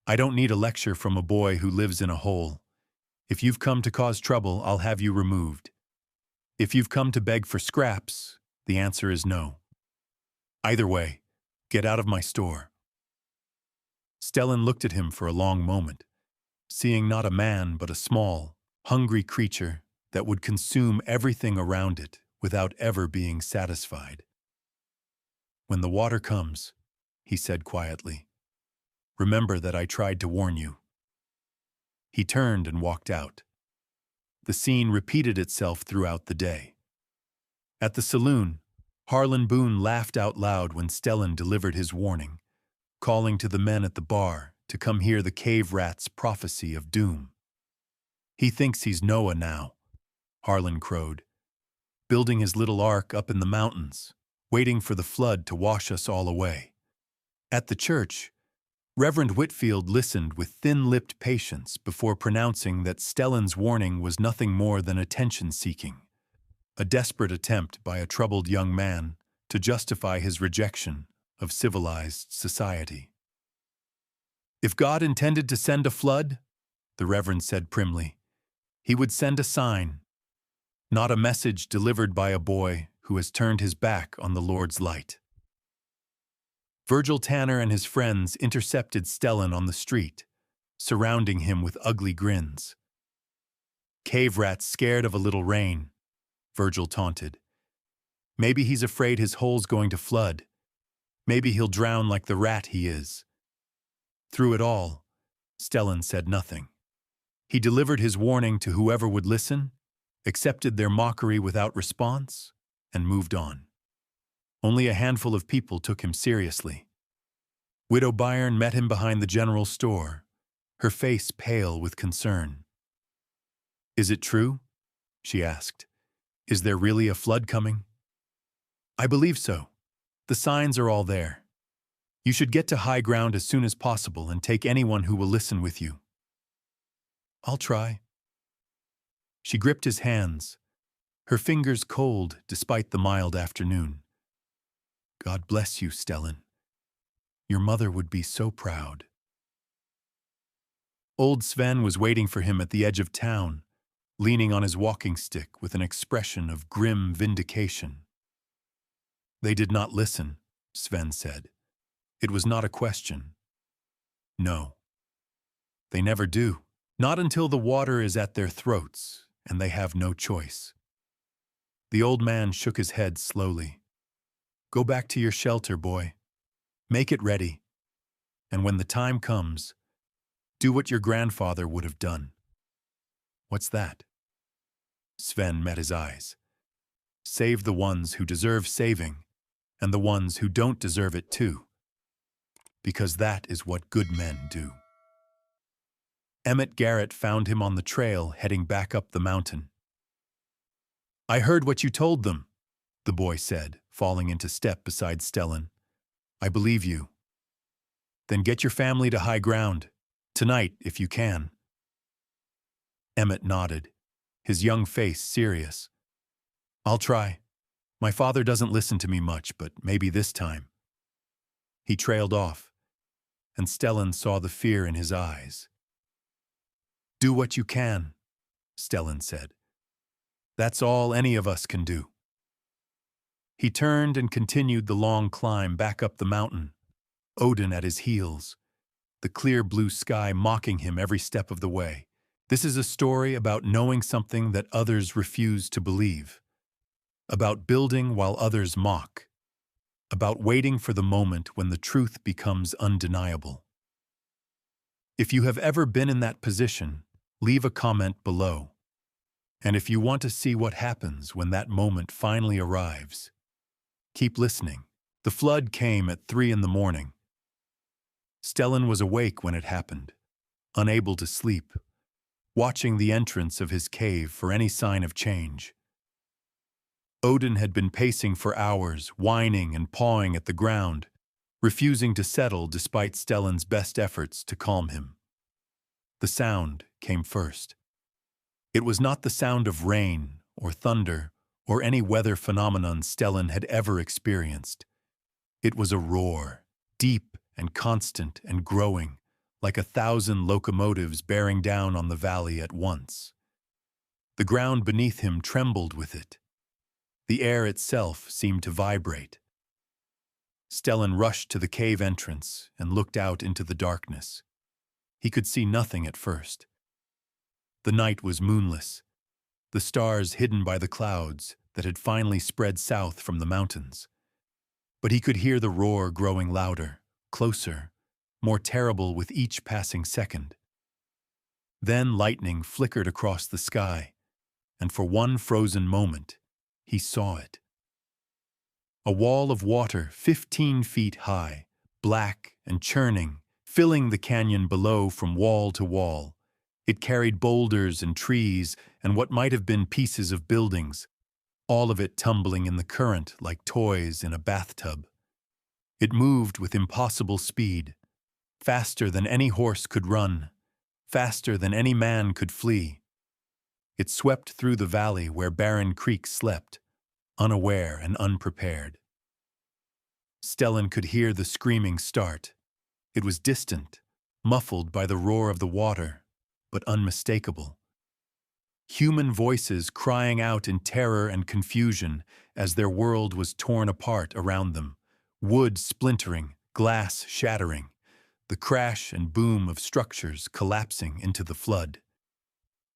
S1: "I don't need a lecture from a boy who lives in a hole. If you've come to cause trouble, I'll have you removed. If you've come to beg for scraps, the answer is no. Either way, get out of my store." Stellan looked at him for a long moment, seeing not a man but a small, hungry creature that would consume everything around it without ever being satisfied. "When the water comes," he said quietly, "remember that I tried to warn you." He turned and walked out. The scene repeated itself throughout the day. At the saloon, Harlan Boone laughed out loud when Stellan delivered his warning, calling to the men at the bar to come hear the cave rat's prophecy of doom. "He thinks he's Noah now," Harlan crowed, "building his little ark up in the mountains, waiting for the flood to wash us all away." At the church, Reverend Whitfield listened with thin-lipped patience before pronouncing that Stellan's warning was nothing more than attention-seeking, a desperate attempt by a troubled young man to justify his rejection of civilized society. "If God intended to send a flood," the Reverend said primly, "he would send a sign, not a message delivered by a boy who has turned his back on the Lord's light." Virgil Tanner and his friends intercepted Stellan on the street, surrounding him with ugly grins. "Cave rat's scared of a little rain," Virgil taunted. "Maybe he's afraid his hole's going to flood. Maybe he'll drown like the rat he is." Through it all, Stellan said nothing. He delivered his warning to whoever would listen, accepted their mockery without response, and moved on. Only a handful of people took him seriously. Widow Byron met him behind the general store, her face pale with concern. "Is it true?" she asked. "Is there really a flood coming?" "I believe so. The signs are all there. You should get to high ground as soon as possible and take anyone who will listen with you." "I'll try." She gripped his hands, her fingers cold despite the mild afternoon. "God bless you, Stellan. Your mother would be so proud." Old Sven was waiting for him at the edge of town, leaning on his walking stick with an expression of grim vindication. They did not listen, Sven said. It was not a question. No. They never do. Not until the water is at their throats, and they have no choice. The old man shook his head slowly. Go back to your shelter, boy. Make it ready. And when the time comes, do what your grandfather would have done. What's that? Sven met his eyes. Save the ones who deserve saving, and the ones who don't deserve it too. Because that is what good men do. Emmett Garrett found him on the trail heading back up the mountain. I heard what you told them, the boy said, falling into step beside Stellan. I believe you. Then get your family to high ground, tonight if you can. Emmett nodded, his young face serious. I'll try. My father doesn't listen to me much, but maybe this time. He trailed off, and Stellan saw the fear in his eyes. Do what you can, Stellan said. That's all any of us can do. He turned and continued the long climb back up the mountain, Odin at his heels, the clear blue sky mocking him every step of the way. This is a story about knowing something that others refuse to believe, about building while others mock, about waiting for the moment when the truth becomes undeniable. If you have ever been in that position, leave a comment below. And if you want to see what happens when that moment finally arrives, keep listening. The flood came at 3 a.m. Stellan was awake when it happened, unable to sleep, watching the entrance of his cave for any sign of change. Odin had been pacing for hours, whining and pawing at the ground, refusing to settle despite Stellan's best efforts to calm him. The sound came first. It was not the sound of rain or thunder or any weather phenomenon Stellan had ever experienced. It was a roar, deep and constant and growing, like 1,000 locomotives bearing down on the valley at once. The ground beneath him trembled with it. The air itself seemed to vibrate. Stellan rushed to the cave entrance and looked out into the darkness. He could see nothing at first. The night was moonless, the stars hidden by the clouds that had finally spread south from the mountains. But he could hear the roar growing louder, closer, more terrible with each passing second. Then lightning flickered across the sky, and for one frozen moment, he saw it. A wall of water 15 feet high, black and churning, filling the canyon below from wall to wall. It carried boulders and trees and what might have been pieces of buildings, all of it tumbling in the current like toys in a bathtub. It moved with impossible speed, faster than any horse could run, faster than any man could flee. It swept through the valley where Barren Creek slept, unaware and unprepared. Stellan could hear the screaming start. It was distant, muffled by the roar of the water, but unmistakable. Human voices crying out in terror and confusion as their world was torn apart around them, wood splintering, glass shattering, the crash and boom of structures collapsing into the flood.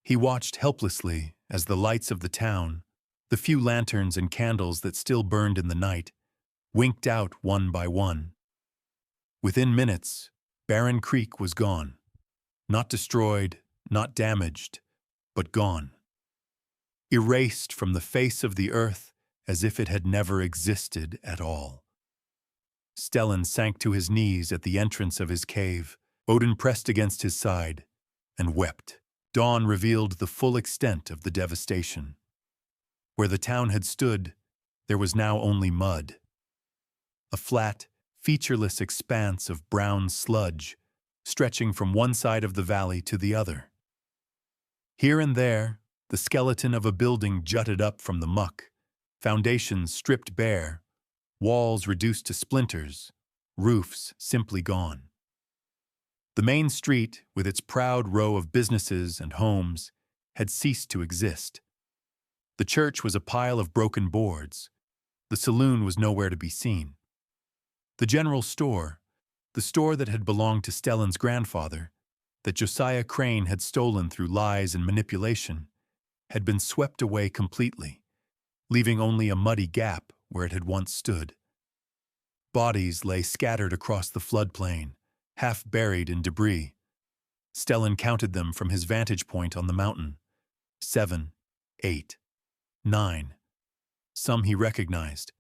S1: He watched helplessly as the lights of the town, the few lanterns and candles that still burned in the night, winked out one by one. Within minutes, Barren Creek was gone. Not destroyed, not damaged, but gone. Erased from the face of the earth as if it had never existed at all. Stellan sank to his knees at the entrance of his cave. Odin pressed against his side and wept. Dawn revealed the full extent of the devastation. Where the town had stood, there was now only mud. A flat, featureless expanse of brown sludge, stretching from one side of the valley to the other. Here and there, the skeleton of a building jutted up from the muck, foundations stripped bare, walls reduced to splinters, roofs simply gone. The main street, with its proud row of businesses and homes, had ceased to exist. The church was a pile of broken boards, The saloon was nowhere to be seen. The general store, the store that had belonged to Stellan's grandfather, that Josiah Crane had stolen through lies and manipulation, had been swept away completely, leaving only a muddy gap where it had once stood. Bodies lay scattered across the floodplain, half buried in debris. Stellan counted them from his vantage point on the mountain. 7, 8, 9. Some he recognized.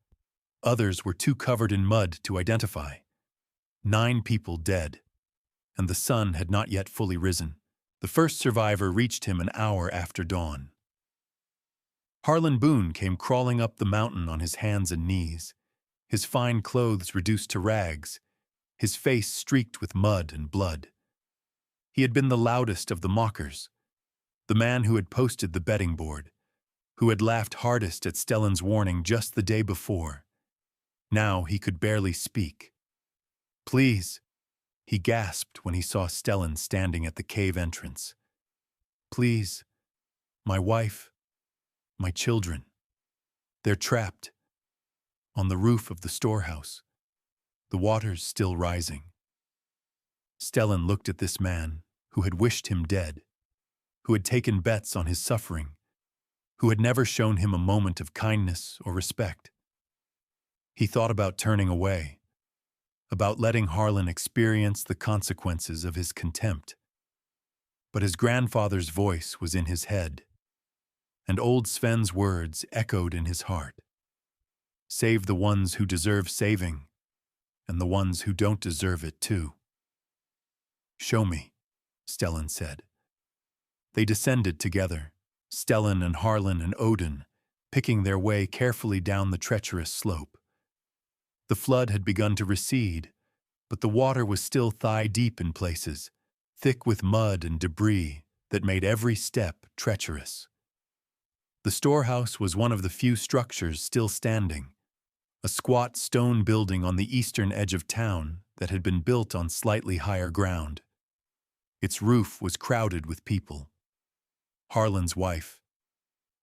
S1: Others were too covered in mud to identify. 9 people dead, and the sun had not yet fully risen. The first survivor reached him an hour after dawn. Harlan Boone came crawling up the mountain on his hands and knees, his fine clothes reduced to rags, his face streaked with mud and blood. He had been the loudest of the mockers, the man who had posted the betting board, who had laughed hardest at Stellan's warning just the day before. Now he could barely speak. "Please," he gasped when he saw Stellan standing at the cave entrance. "Please, my wife, my children. They're trapped on the roof of the storehouse, the water's still rising." Stellan looked at this man who had wished him dead, who had taken bets on his suffering, who had never shown him a moment of kindness or respect. He thought about turning away, about letting Harlan experience the consequences of his contempt. But his grandfather's voice was in his head, and old Sven's words echoed in his heart. Save the ones who deserve saving, and the ones who don't deserve it too. "Show me," Stellan said. They descended together, Stellan and Harlan and Odin, picking their way carefully down the treacherous slope. The flood had begun to recede, but the water was still thigh-deep in places, thick with mud and debris that made every step treacherous. The storehouse was one of the few structures still standing, a squat stone building on the eastern edge of town that had been built on slightly higher ground. Its roof was crowded with people. Harlan's wife,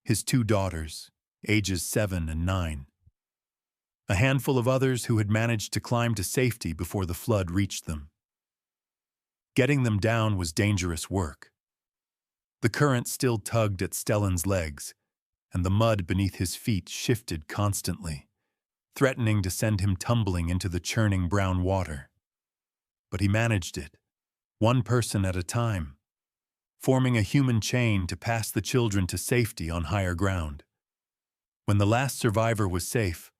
S1: his 2 daughters, ages 7 and 9. A handful of others who had managed to climb to safety before the flood reached them. Getting them down was dangerous work. The current still tugged at Stellan's legs, and the mud beneath his feet shifted constantly, threatening to send him tumbling into the churning brown water. But he managed it, one person at a time, forming a human chain to pass the children to safety on higher ground. When the last survivor was safe,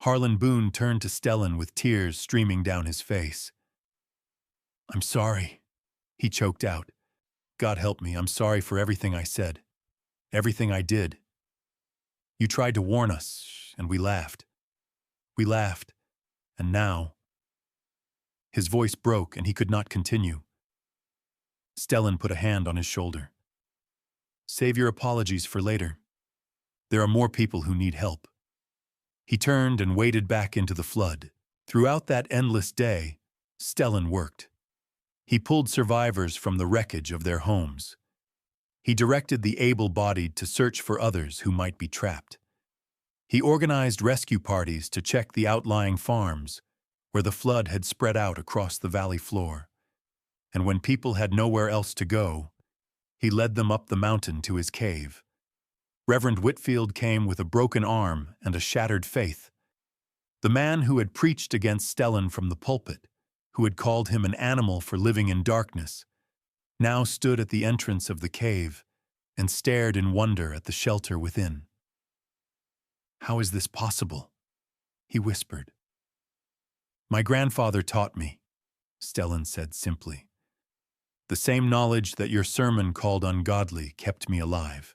S1: Harlan Boone turned to Stellan with tears streaming down his face. "I'm sorry," he choked out. "God help me, I'm sorry for everything I said, everything I did. You tried to warn us, and we laughed. We laughed, and now—" His voice broke and he could not continue. Stellan put a hand on his shoulder. "Save your apologies for later. There are more people who need help." He turned and waded back into the flood. Throughout that endless day, Stellan worked. He pulled survivors from the wreckage of their homes. He directed the able-bodied to search for others who might be trapped. He organized rescue parties to check the outlying farms, where the flood had spread out across the valley floor. And when people had nowhere else to go, he led them up the mountain to his cave. Reverend Whitfield came with a broken arm and a shattered faith. The man who had preached against Stellan from the pulpit, who had called him an animal for living in darkness, now stood at the entrance of the cave and stared in wonder at the shelter within. "How is this possible?" he whispered. "My grandfather taught me," Stellan said simply. "The same knowledge that your sermon called ungodly kept me alive.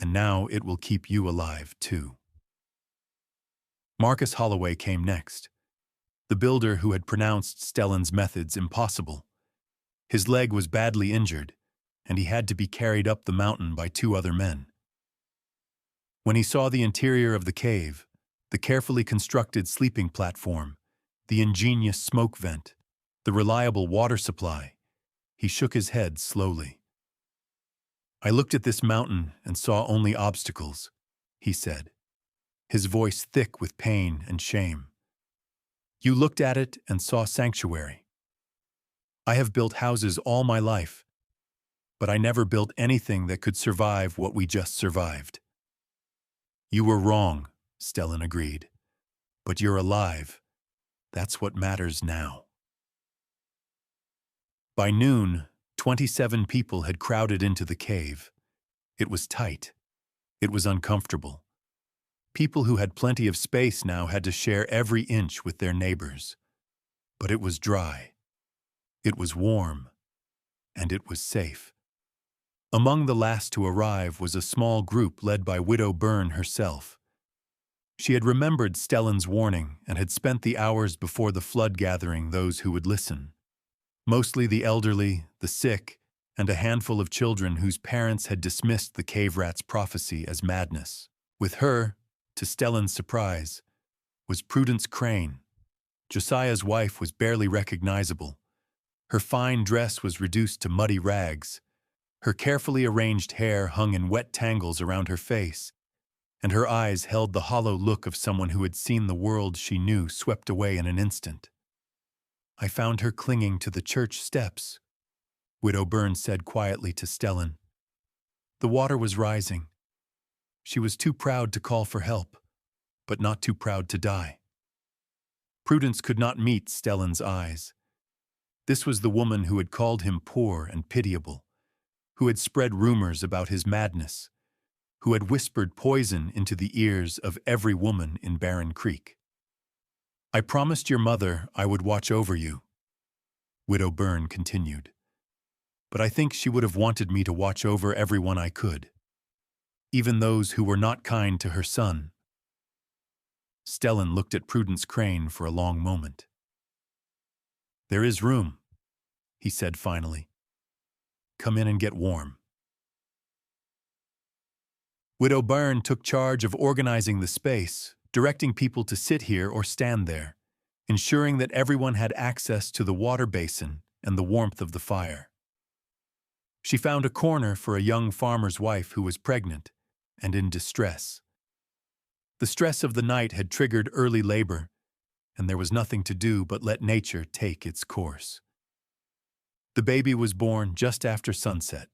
S1: And now it will keep you alive, too." Marcus Holloway came next, the builder who had pronounced Stellan's methods impossible. His leg was badly injured, and he had to be carried up the mountain by 2 other men. When he saw the interior of the cave, the carefully constructed sleeping platform, the ingenious smoke vent, the reliable water supply, he shook his head slowly. "I looked at this mountain and saw only obstacles," he said. his voice thick with pain and shame. You looked at it and saw sanctuary. I have built houses all my life, but I never built anything that could survive what we just survived. You were wrong, Stellan agreed. But you're alive. That's what matters now. By noon, 27 people had crowded into the cave. It was tight. It was uncomfortable. People who had plenty of space now had to share every inch with their neighbors. But it was dry. It was warm. And it was safe. Among the last to arrive was a small group led by Widow Byrne herself. She had remembered Stellan's warning and had spent the hours before the flood gathering those who would listen. Mostly the elderly, the sick, and a handful of children whose parents had dismissed the cave rat's prophecy as madness. With her, to Stellan's surprise, was Prudence Crane. Josiah's wife was barely recognizable. Her fine dress was reduced to muddy rags. Her carefully arranged hair hung in wet tangles around her face, and her eyes held the hollow look of someone who had seen the world she knew swept away in an instant. I found her clinging to the church steps, Widow Byrne said quietly to Stellan. The water was rising. She was too proud to call for help, but not too proud to die. Prudence could not meet Stellan's eyes. This was the woman who had called him poor and pitiable, who had spread rumors about his madness, who had whispered poison into the ears of every woman in Barren Creek. I promised your mother I would watch over you, Widow Byrne continued. But I think she would have wanted me to watch over everyone I could, even those who were not kind to her son. Stellan looked at Prudence Crane for a long moment. There is room, he said finally. Come in and get warm. Widow Byrne took charge of organizing the space, directing people to sit here or stand there, ensuring that everyone had access to the water basin and the warmth of the fire. She found a corner for a young farmer's wife who was pregnant and in distress. The stress of the night had triggered early labor, and there was nothing to do but let nature take its course. The baby was born just after sunset,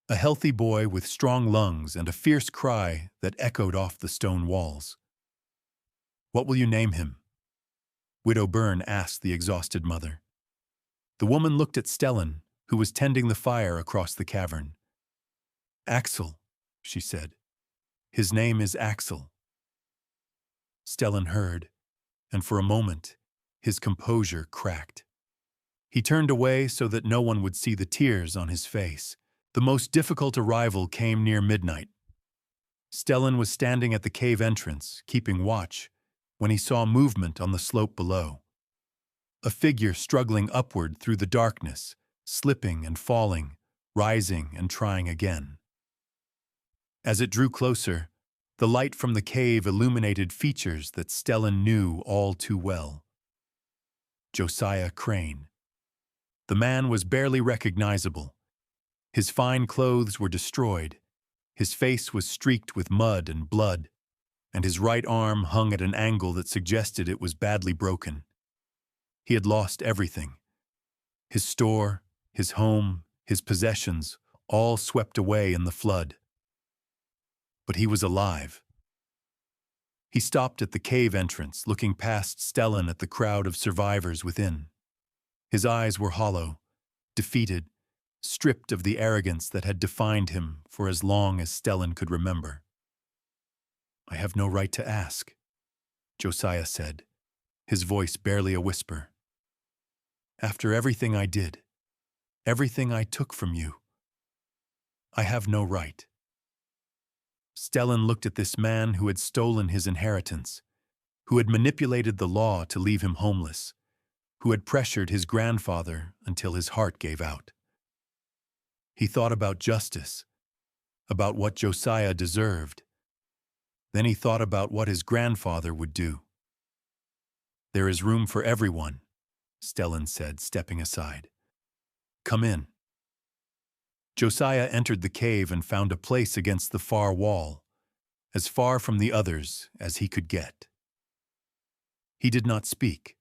S1: a healthy boy with strong lungs and a fierce cry that echoed off the stone walls. What will you name him? Widow Byrne asked the exhausted mother. The woman looked at Stellan, who was tending the fire across the cavern. Axel, she said. His name is Axel. Stellan heard, and for a moment, his composure cracked. He turned away so that no one would see the tears on his face. The most difficult arrival came near midnight. Stellan was standing at the cave entrance, keeping watch, when he saw movement on the slope below. A figure struggling upward through the darkness, slipping and falling, rising and trying again. As it drew closer, the light from the cave illuminated features that Stellan knew all too well. Josiah Crane. The man was barely recognizable. His fine clothes were destroyed, his face was streaked with mud and blood, and his right arm hung at an angle that suggested it was badly broken. He had lost everything. His store, his home, his possessions, all swept away in the flood. But he was alive. He stopped at the cave entrance, looking past Stellan at the crowd of survivors within. His eyes were hollow, defeated, stripped of the arrogance that had defined him for as long as Stellan could remember. I have no right to ask, Josiah said, his voice barely a whisper. After everything I did, everything I took from you, I have no right. Stellan looked at this man who had stolen his inheritance, who had manipulated the law to leave him homeless, who had pressured his grandfather until his heart gave out. He thought about justice, about what Josiah deserved. Then he thought about what his grandfather would do. There is room for everyone, Stellan said, stepping aside. Come in. Josiah entered the cave and found a place against the far wall, as far from the others as he could get. He did not speak.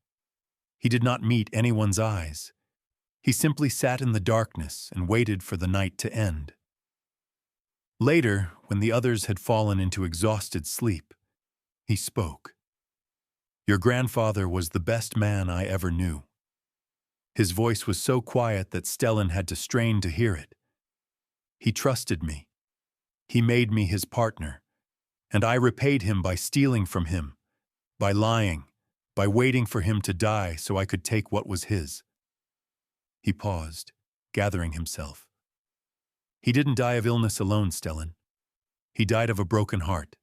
S1: He did not meet anyone's eyes. He simply sat in the darkness and waited for the night to end. Later, when the others had fallen into exhausted sleep, he spoke. "Your grandfather was the best man I ever knew." His voice was so quiet that Stellan had to strain to hear it. "He trusted me. He made me his partner, and I repaid him by stealing from him, by lying, by waiting for him to die so I could take what was his." He paused, gathering himself. "He didn't die of illness alone, Stellan. He died of a broken heart.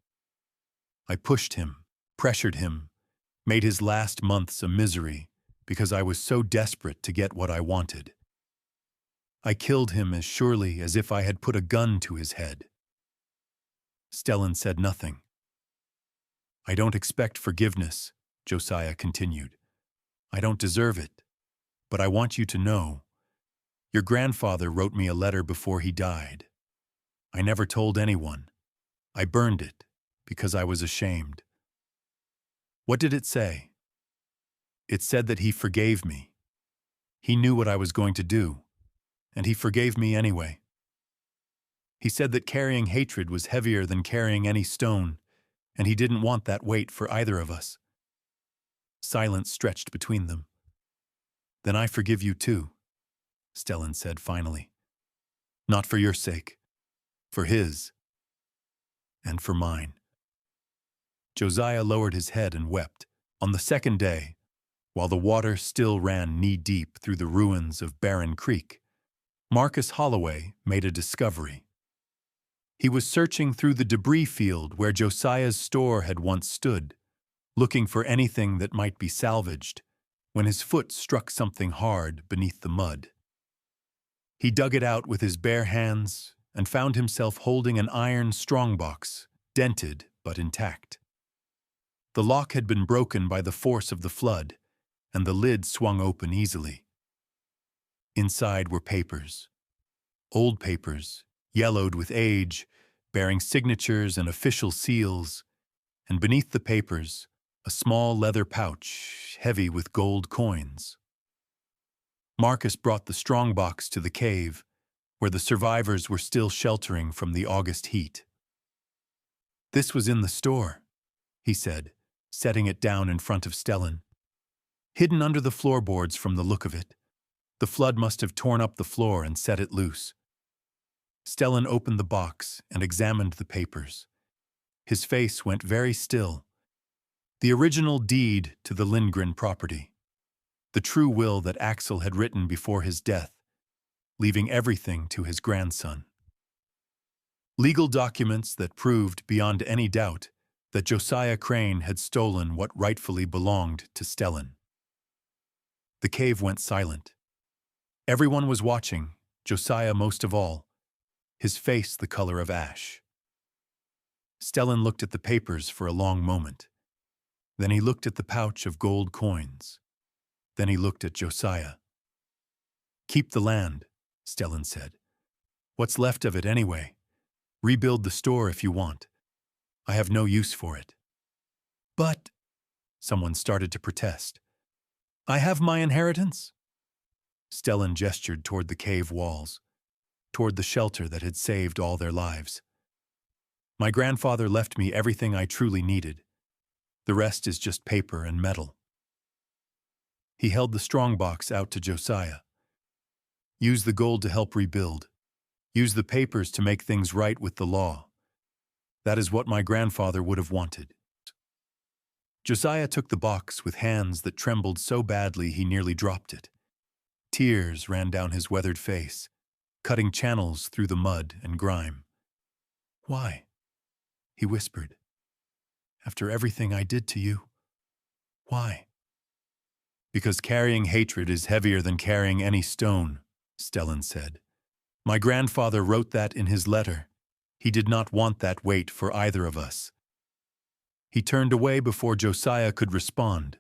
S1: I pushed him, pressured him, made his last months a misery because I was so desperate to get what I wanted. I killed him as surely as if I had put a gun to his head." Stellan said nothing. "I don't expect forgiveness," Josiah continued. "I don't deserve it. But I want you to know, your grandfather wrote me a letter before he died. I never told anyone. I burned it because I was ashamed." "What did it say?" "It said that he forgave me. He knew what I was going to do, and he forgave me anyway. He said that carrying hatred was heavier than carrying any stone, and he didn't want that weight for either of us." Silence stretched between them. "Then I forgive you too," Stellan said finally. "Not for your sake, for his, and for mine." Josiah lowered his head and wept. On the second day, while the water still ran knee-deep through the ruins of Barren Creek, Marcus Holloway made a discovery. He was searching through the debris field where Josiah's store had once stood, looking for anything that might be salvaged, when his foot struck something hard beneath the mud. He dug it out with his bare hands and found himself holding an iron strongbox, dented but intact. The lock had been broken by the force of the flood, and the lid swung open easily. Inside were papers. Old papers, yellowed with age, bearing signatures and official seals, and beneath the papers, a small leather pouch, heavy with gold coins. Marcus brought the strongbox to the cave, where the survivors were still sheltering from the August heat. "This was in the store," he said, setting it down in front of Stellan. "Hidden under the floorboards from the look of it. The flood must have torn up the floor and set it loose." Stellan opened the box and examined the papers. His face went very still. The original deed to the Lindgren property. The true will that Axel had written before his death, leaving everything to his grandson. Legal documents that proved beyond any doubt that Josiah Crane had stolen what rightfully belonged to Stellan. The cave went silent. Everyone was watching, Josiah most of all, his face the color of ash. Stellan looked at the papers for a long moment. Then he looked at the pouch of gold coins. Then he looked at Josiah. "Keep the land," Stellan said. "What's left of it anyway? Rebuild the store if you want. I have no use for it." "But," someone started to protest, "I have my inheritance." Stellan gestured toward the cave walls, toward the shelter that had saved all their lives. "My grandfather left me everything I truly needed. The rest is just paper and metal." He held the strongbox out to Josiah. "Use the gold to help rebuild. Use the papers to make things right with the law. That is what my grandfather would have wanted." Josiah took the box with hands that trembled so badly he nearly dropped it. Tears ran down his weathered face, cutting channels through the mud and grime. "Why?" he whispered. "After everything I did to you, why?" "Because carrying hatred is heavier than carrying any stone," Stellan said. "My grandfather wrote that in his letter. He did not want that weight for either of us." He turned away before Josiah could respond,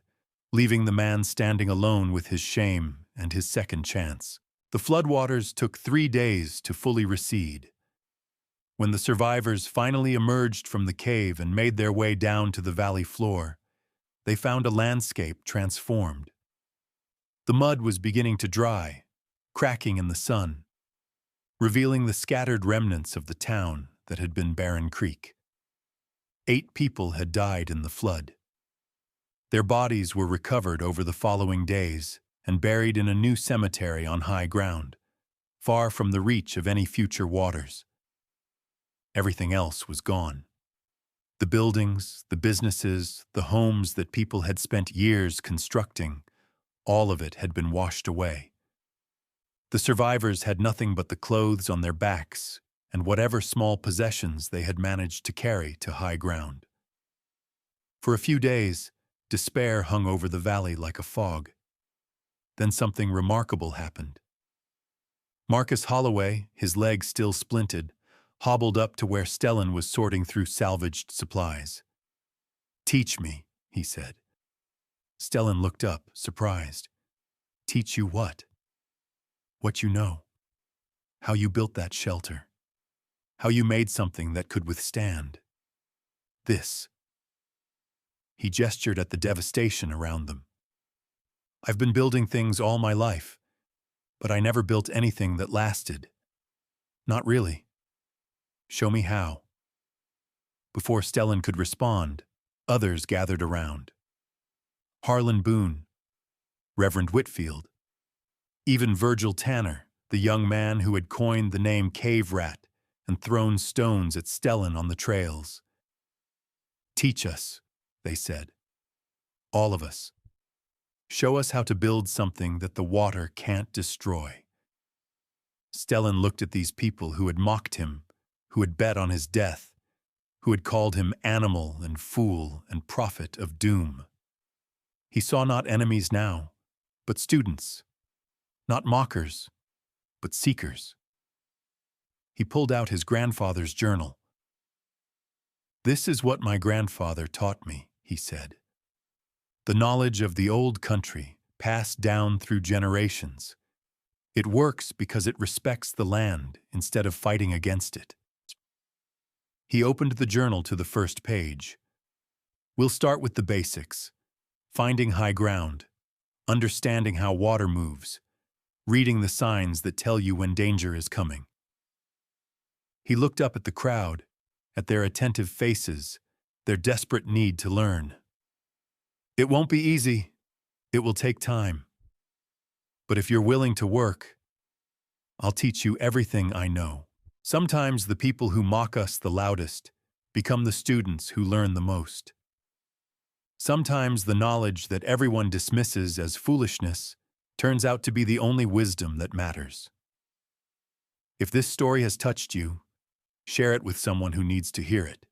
S1: leaving the man standing alone with his shame and his second chance. The floodwaters took 3 days to fully recede. When the survivors finally emerged from the cave and made their way down to the valley floor, they found a landscape transformed. The mud was beginning to dry, cracking in the sun, revealing the scattered remnants of the town that had been Barren Creek. 8 people had died in the flood. Their bodies were recovered over the following days and buried in a new cemetery on high ground, far from the reach of any future waters. Everything else was gone. The buildings, the businesses, the homes that people had spent years constructing, all of it had been washed away. The survivors had nothing but the clothes on their backs and whatever small possessions they had managed to carry to high ground. For a few days, despair hung over the valley like a fog. Then something remarkable happened. Marcus Holloway, his leg still splinted, hobbled up to where Stellan was sorting through salvaged supplies. "Teach me," he said. Stellan looked up, surprised. "Teach you what?" "What you know. How you built that shelter. How you made something that could withstand this." He gestured at the devastation around them. "I've been building things all my life, but I never built anything that lasted. Not really. Show me how." Before Stellan could respond, others gathered around. Harlan Boone, Reverend Whitfield, even Virgil Tanner, the young man who had coined the name Cave Rat and thrown stones at Stellan on the trails. "Teach us," they said. "All of us. Show us how to build something that the water can't destroy." Stellan looked at these people who had mocked him, who had bet on his death, who had called him animal and fool and prophet of doom. He saw not enemies now, but students. Not mockers, but seekers. He pulled out his grandfather's journal. "This is what my grandfather taught me," he said. "The knowledge of the old country, passed down through generations. It works because it respects the land instead of fighting against it." He opened the journal to the first page. "We'll start with the basics. Finding high ground, understanding how water moves, reading the signs that tell you when danger is coming." He looked up at the crowd, at their attentive faces, their desperate need to learn. "It won't be easy. It will take time. But if you're willing to work, I'll teach you everything I know." Sometimes the people who mock us the loudest become the students who learn the most. Sometimes the knowledge that everyone dismisses as foolishness turns out to be the only wisdom that matters. If this story has touched you, share it with someone who needs to hear it.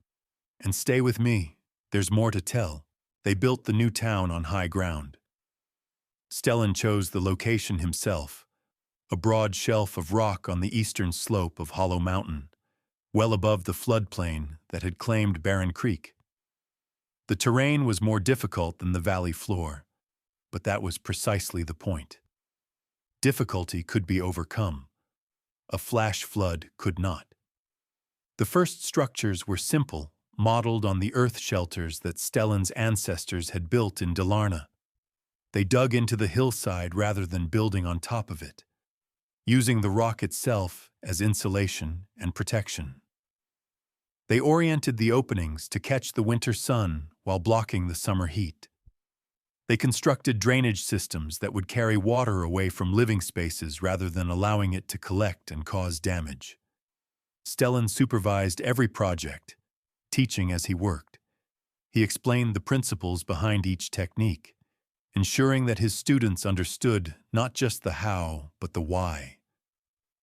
S1: And stay with me, there's more to tell. They built the new town on high ground. Stellan chose the location himself, a broad shelf of rock on the eastern slope of Hollow Mountain, well above the floodplain that had claimed Barren Creek. The terrain was more difficult than the valley floor, but that was precisely the point. Difficulty could be overcome. A flash flood could not. The first structures were simple, modeled on the earth shelters that Stellan's ancestors had built in Dalarna. They dug into the hillside rather than building on top of it, using the rock itself as insulation and protection. They oriented the openings to catch the winter sun while blocking the summer heat. They constructed drainage systems that would carry water away from living spaces rather than allowing it to collect and cause damage. Stellan supervised every project, teaching as he worked. He explained the principles behind each technique, ensuring that his students understood not just the how, but the why.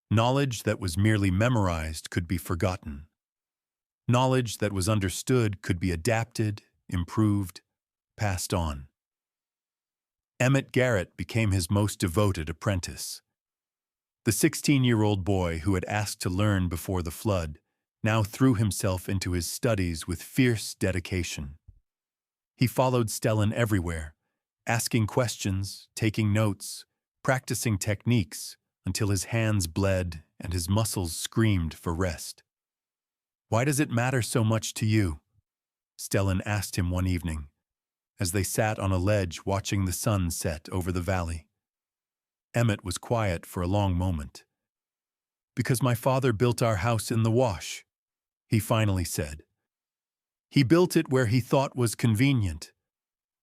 S1: Knowledge that was merely memorized could be forgotten. Knowledge that was understood could be adapted, improved, passed on. Emmett Garrett became his most devoted apprentice. The 16-year-old boy who had asked to learn before the flood now threw himself into his studies with fierce dedication. He followed Stellan everywhere, asking questions, taking notes, practicing techniques until his hands bled and his muscles screamed for rest. Why does it matter so much to you? Stellan asked him one evening, as they sat on a ledge watching the sun set over the valley. Emmett was quiet for a long moment. Because my father built our house in the wash, he finally said. He built it where he thought was convenient,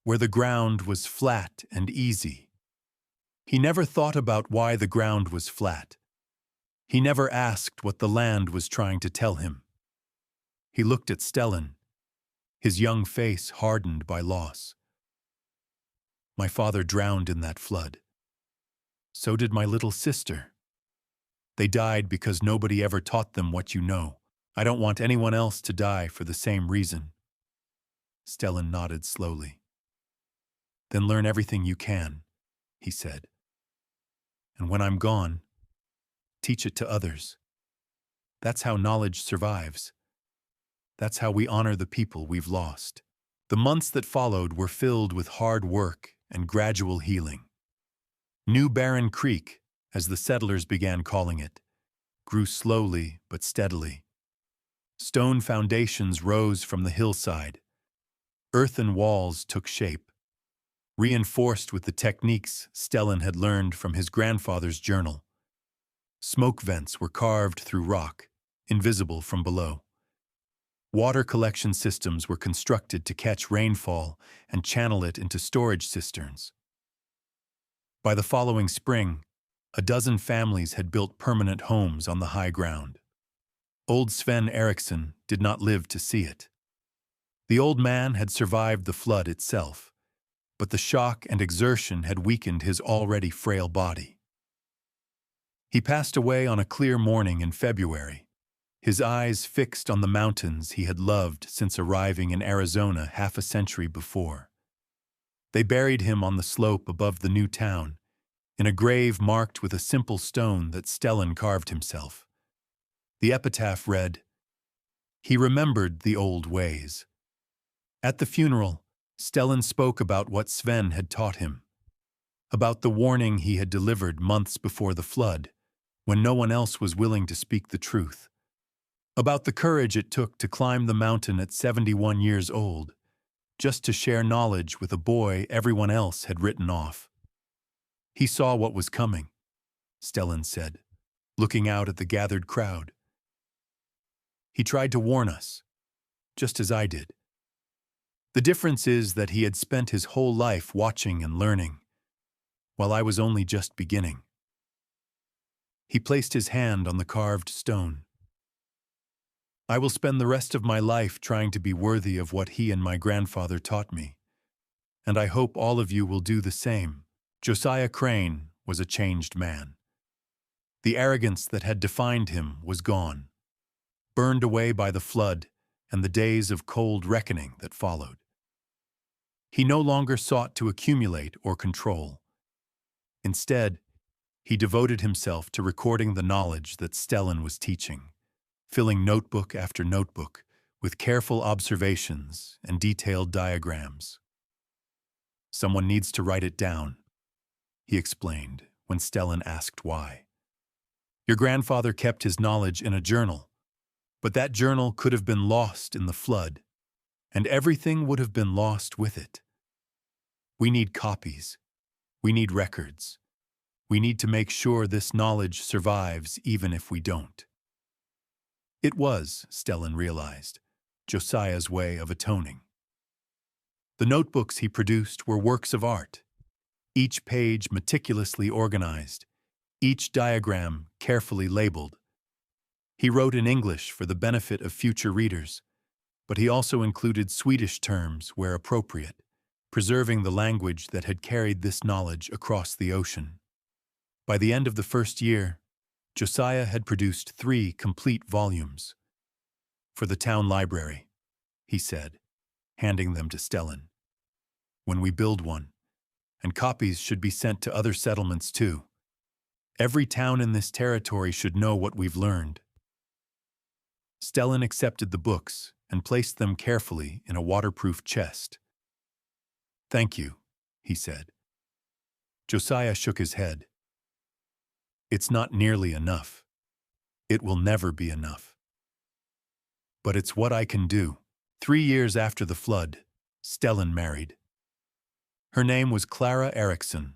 S1: where the ground was flat and easy. He never thought about why the ground was flat. He never asked what the land was trying to tell him. He looked at Stellan, his young face hardened by loss. My father drowned in that flood. So did my little sister. They died because nobody ever taught them what you know. I don't want anyone else to die for the same reason. Stellan nodded slowly. Then learn everything you can, he said. And when I'm gone, teach it to others. That's how knowledge survives. That's how we honor the people we've lost. The months that followed were filled with hard work and gradual healing. New Barren Creek, as the settlers began calling it, grew slowly but steadily. Stone foundations rose from the hillside. Earthen walls took shape, reinforced with the techniques Stellan had learned from his grandfather's journal. Smoke vents were carved through rock, invisible from below. Water collection systems were constructed to catch rainfall and channel it into storage cisterns. By the following spring, a dozen families had built permanent homes on the high ground. Old Sven Eriksson did not live to see it. The old man had survived the flood itself, but the shock and exertion had weakened his already frail body. He passed away on a clear morning in February, his eyes fixed on the mountains he had loved since arriving in Arizona half a century before. They buried him on the slope above the new town, in a grave marked with a simple stone that Stellan carved himself. The epitaph read, "He remembered the old ways." At the funeral, Stellan spoke about what Sven had taught him, about the warning he had delivered months before the flood, when no one else was willing to speak the truth, about the courage it took to climb the mountain at 71 years old, just to share knowledge with a boy everyone else had written off. He saw what was coming, Stellan said, looking out at the gathered crowd. He tried to warn us, just as I did. The difference is that he had spent his whole life watching and learning, while I was only just beginning. He placed his hand on the carved stone. I will spend the rest of my life trying to be worthy of what he and my grandfather taught me, and I hope all of you will do the same. Josiah Crane was a changed man. The arrogance that had defined him was gone, burned away by the flood and the days of cold reckoning that followed. He no longer sought to accumulate or control. Instead, he devoted himself to recording the knowledge that Stellan was teaching, filling notebook after notebook with careful observations and detailed diagrams. Someone needs to write it down, he explained when Stellan asked why. Your grandfather kept his knowledge in a journal, but that journal could have been lost in the flood, and everything would have been lost with it. We need copies. We need records. We need to make sure this knowledge survives even if we don't. It was, Stellan realized, Josiah's way of atoning. The notebooks he produced were works of art, each page meticulously organized, each diagram carefully labeled. He wrote in English for the benefit of future readers, but he also included Swedish terms where appropriate, preserving the language that had carried this knowledge across the ocean. By the end of the first year, Josiah had produced 3 complete volumes. For the town library, he said, handing them to Stellan. When we build one, and copies should be sent to other settlements too. Every town in this territory should know what we've learned. Stellan accepted the books and placed them carefully in a waterproof chest. Thank you, he said. Josiah shook his head. It's not nearly enough. It will never be enough. but it's what I can do. 3 years after the flood, Stellan married. Her name was Clara Eriksson,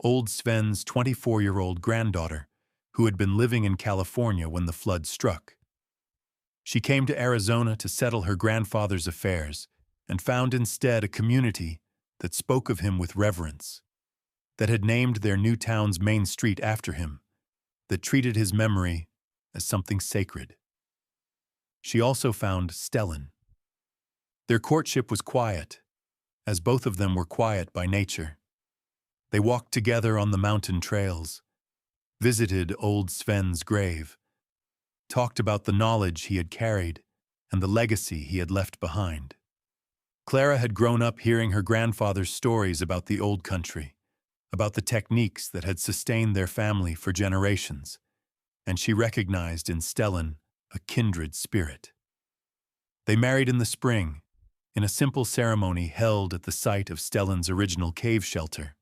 S1: old Sven's 24-year-old granddaughter, who had been living in California when the flood struck. She came to Arizona to settle her grandfather's affairs and found instead a community that spoke of him with reverence, that had named their new town's main street after him, that treated his memory as something sacred. She also found Stellan. Their courtship was quiet, as both of them were quiet by nature. They walked together on the mountain trails, visited old Sven's grave, talked about the knowledge he had carried and the legacy he had left behind. Clara had grown up hearing her grandfather's stories about the old country, about the techniques that had sustained their family for generations, and she recognized in Stellan a kindred spirit. They married in the spring, in a simple ceremony held at the site of Stellan's original cave shelter.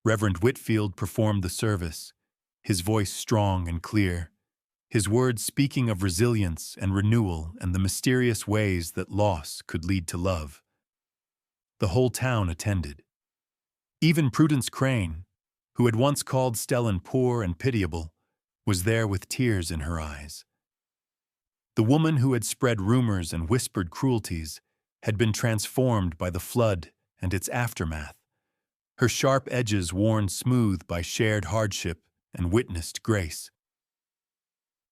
S1: Reverend Whitfield performed the service, his voice strong and clear, his words speaking of resilience and renewal and the mysterious ways that loss could lead to love. The whole town attended. Even Prudence Crane, who had once called Stellan poor and pitiable, was there with tears in her eyes. The woman who had spread rumors and whispered cruelties had been transformed by the flood and its aftermath, her sharp edges worn smooth by shared hardship and witnessed grace.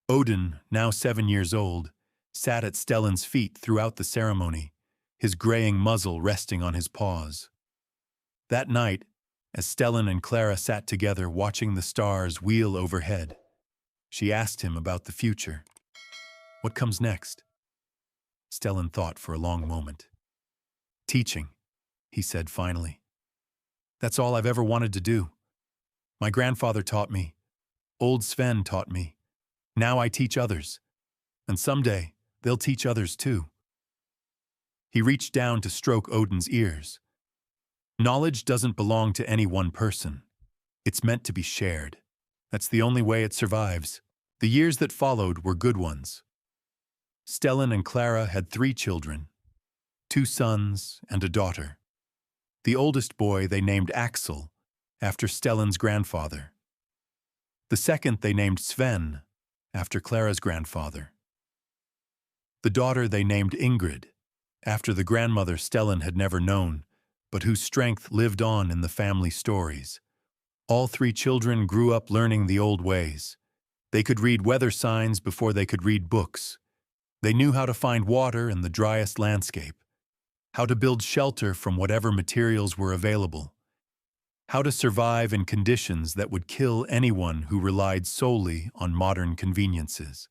S1: Odin, now 7 years old, sat at Stellan's feet throughout the ceremony, his graying muzzle resting on his paws. That night, as Stellan and Clara sat together watching the stars wheel overhead, she asked him about the future. What comes next? Stellan thought for a long moment. Teaching, he said finally. That's all I've ever wanted to do. My grandfather taught me. Old Sven taught me. Now I teach others. And someday, they'll teach others too. He reached down to stroke Odin's ears. Knowledge doesn't belong to any one person. It's meant to be shared. That's the only way it survives. The years that followed were good ones. Stellan and Clara had 3 children, 2 sons and a daughter. The oldest boy they named Axel, after Stellan's grandfather. The second they named Sven, after Clara's grandfather. The daughter they named Ingrid, after the grandmother Stellan had never known, but whose strength lived on in the family stories. All 3 children grew up learning the old ways. They could read weather signs before they could read books. They knew how to find water in the driest landscape, how to build shelter from whatever materials were available, how to survive in conditions that would kill anyone who relied solely on modern conveniences.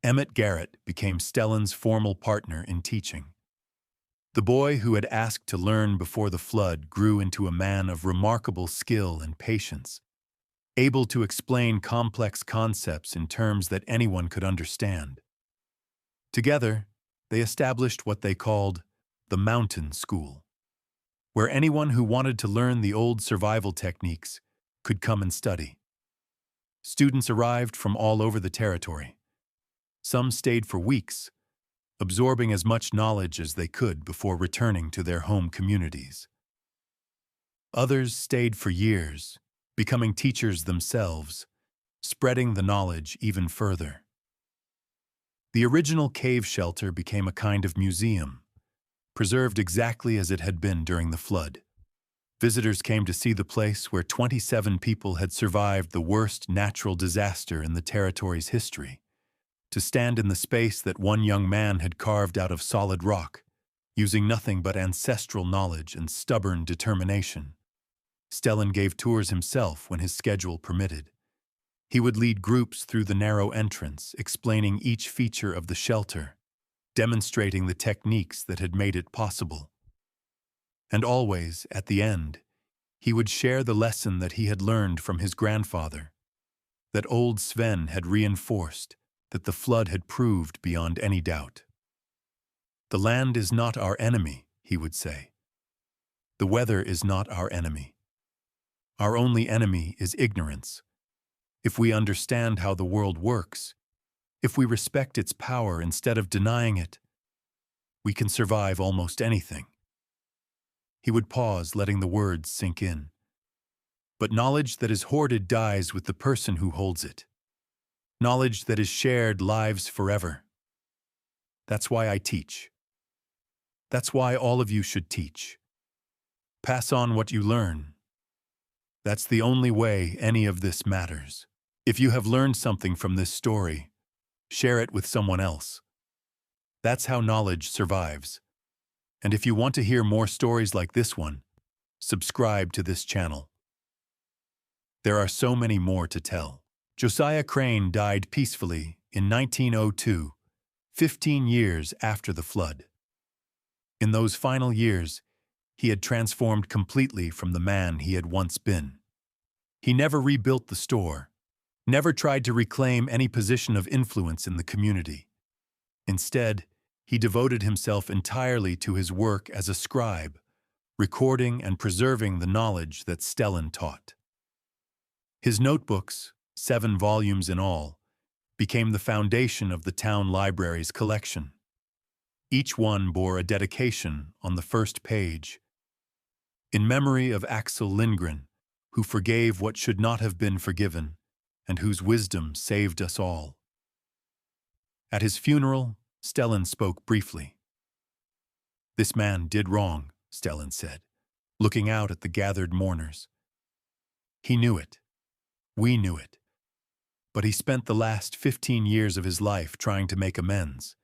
S1: Emmett Garrett became Stellan's formal partner in teaching. The boy who had asked to learn before the flood grew into a man of remarkable skill and patience, able to explain complex concepts in terms that anyone could understand. Together, they established what they called the Mountain School, where anyone who wanted to learn the old survival techniques could come and study. Students arrived from all over the territory. Some stayed for weeks, absorbing as much knowledge as they could before returning to their home communities. Others stayed for years, becoming teachers themselves, spreading the knowledge even further. The original cave shelter became a kind of museum, preserved exactly as it had been during the flood. Visitors came to see the place where 27 people had survived the worst natural disaster in the territory's history, to stand in the space that one young man had carved out of solid rock, using nothing but ancestral knowledge and stubborn determination. Stellan gave tours himself when his schedule permitted. He would lead groups through the narrow entrance, explaining each feature of the shelter, demonstrating the techniques that had made it possible. And always, at the end, he would share the lesson that he had learned from his grandfather, that old Sven had reinforced, that the flood had proved beyond any doubt. The land is not our enemy, he would say. The weather is not our enemy. Our only enemy is ignorance. If we understand how the world works, If we respect its power instead of denying it, we can survive almost anything. He would pause, letting the words sink in. But knowledge that is hoarded dies with the person who holds it. Knowledge that is shared lives forever. That's why I teach. That's why all of you should teach. Pass on what you learn. That's the only way any of this matters. If you have learned something from this story, share it with someone else. That's how knowledge survives. And if you want to hear more stories like this one, subscribe to this channel. There are so many more to tell. Josiah Crane died peacefully in 1902, 15 years after the flood. In those final years, he had transformed completely from the man he had once been. He never rebuilt the store, never tried to reclaim any position of influence in the community. Instead, he devoted himself entirely to his work as a scribe, recording and preserving the knowledge that Stellan taught. His notebooks, 7 volumes in all, became the foundation of the town library's collection. Each one bore a dedication on the first page. In memory of Axel Lindgren, who forgave what should not have been forgiven, and whose wisdom saved us all. At his funeral, Stellan spoke briefly. "This man did wrong," Stellan said, looking out at the gathered mourners. "He knew it. We knew it. But he spent the last 15 years of his life trying to make amends,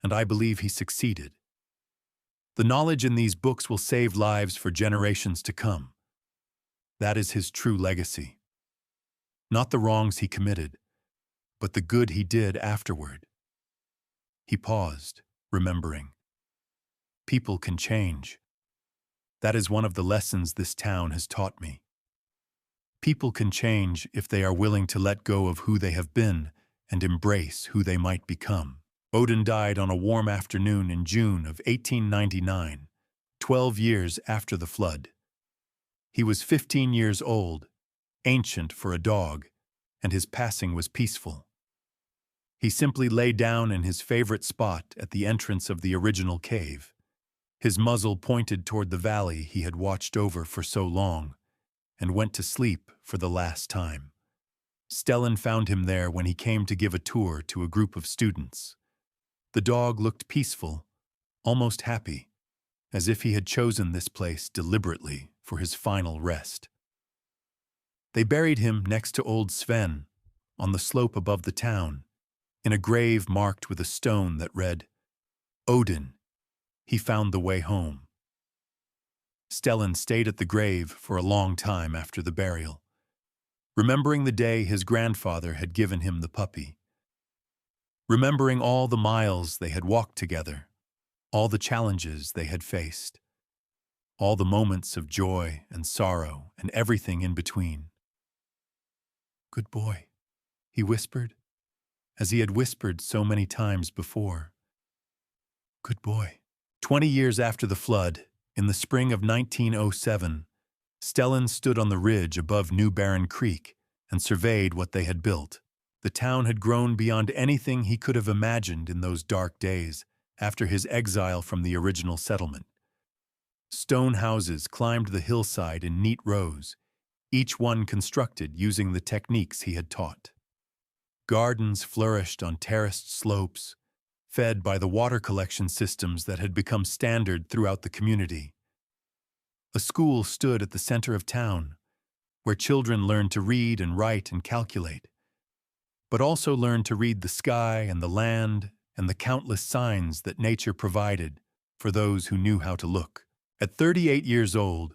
S1: and I believe he succeeded. The knowledge in these books will save lives for generations to come. That is his true legacy. Not the wrongs he committed, but the good he did afterward." He paused, remembering. People can change. That is one of the lessons this town has taught me. People can change if they are willing to let go of who they have been and embrace who they might become. Odin died on a warm afternoon in June of 1899, 12 years after the flood. He was 15 years old, ancient for a dog, and his passing was peaceful. He simply lay down in his favorite spot at the entrance of the original cave. His muzzle pointed toward the valley he had watched over for so long, and went to sleep for the last time. Stellan found him there when he came to give a tour to a group of students. The dog looked peaceful, almost happy, as if he had chosen this place deliberately for his final rest. They buried him next to old Sven, on the slope above the town, in a grave marked with a stone that read, "Odin, he found the way home." Stellan stayed at the grave for a long time after the burial, remembering the day his grandfather had given him the puppy. Remembering all the miles they had walked together, all the challenges they had faced, all the moments of joy and sorrow and everything in between. "Good boy," he whispered, as he had whispered so many times before. "Good boy." 20 years after the flood, in the spring of 1907, Stellan stood on the ridge above New Barren Creek and surveyed what they had built. The town had grown beyond anything he could have imagined in those dark days after his exile from the original settlement. Stone houses climbed the hillside in neat rows, each one constructed using the techniques he had taught. Gardens flourished on terraced slopes, fed by the water collection systems that had become standard throughout the community. A school stood at the center of town, where children learned to read and write and calculate, but also learned to read the sky and the land and the countless signs that nature provided for those who knew how to look. At 38 years old,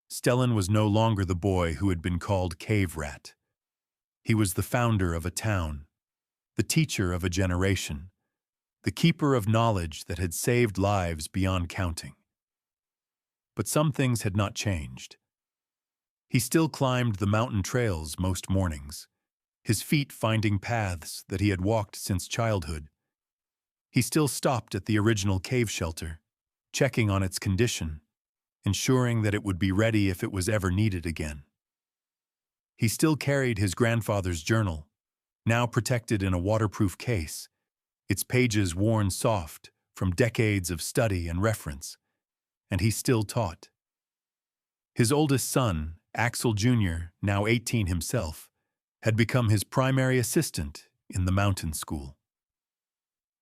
S1: Stellan was no longer the boy who had been called Cave Rat. He was the founder of a town, the teacher of a generation, the keeper of knowledge that had saved lives beyond counting. But some things had not changed. He still climbed the mountain trails most mornings, his feet finding paths that he had walked since childhood. He still stopped at the original cave shelter, checking on its condition, ensuring that it would be ready if it was ever needed again. He still carried his grandfather's journal, now protected in a waterproof case, its pages worn soft from decades of study and reference, and he still taught. His oldest son, Axel Jr., now 18 himself, had become his primary assistant in the mountain school.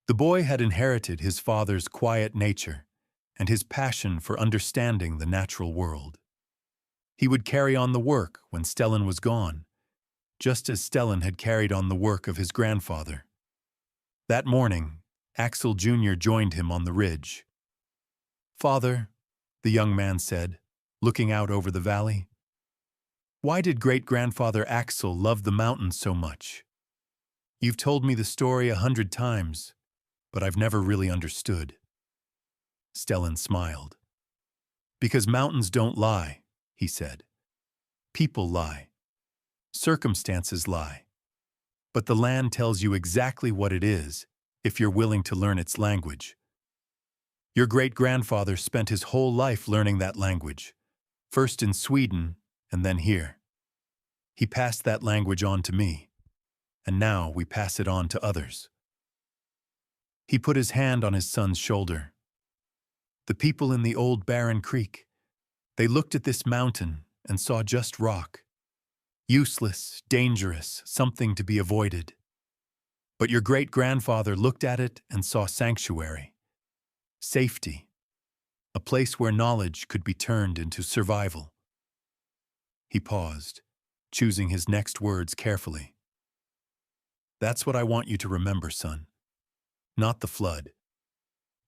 S1: The boy had inherited his father's quiet nature and his passion for understanding the natural world. He would carry on the work when Stellan was gone, just as Stellan had carried on the work of his grandfather. That morning, Axel Jr. joined him on the ridge. "Father," the young man said, looking out over the valley, "why did great-grandfather Axel love the mountains so much? You've told me the story 100 times, but I've never really understood." Stellan smiled. "Because mountains don't lie," he said. "People lie. Circumstances lie. But the land tells you exactly what it is if you're willing to learn its language. Your great-grandfather spent his whole life learning that language, first in Sweden and then here. He passed that language on to me, and now we pass it on to others." He put his hand on his son's shoulder. "The people in the old barren creek, they looked at this mountain and saw just rock. Useless, dangerous, something to be avoided. But your great-grandfather looked at it and saw sanctuary, safety, a place where knowledge could be turned into survival." He paused, choosing his next words carefully. "That's what I want you to remember, son. Not the flood.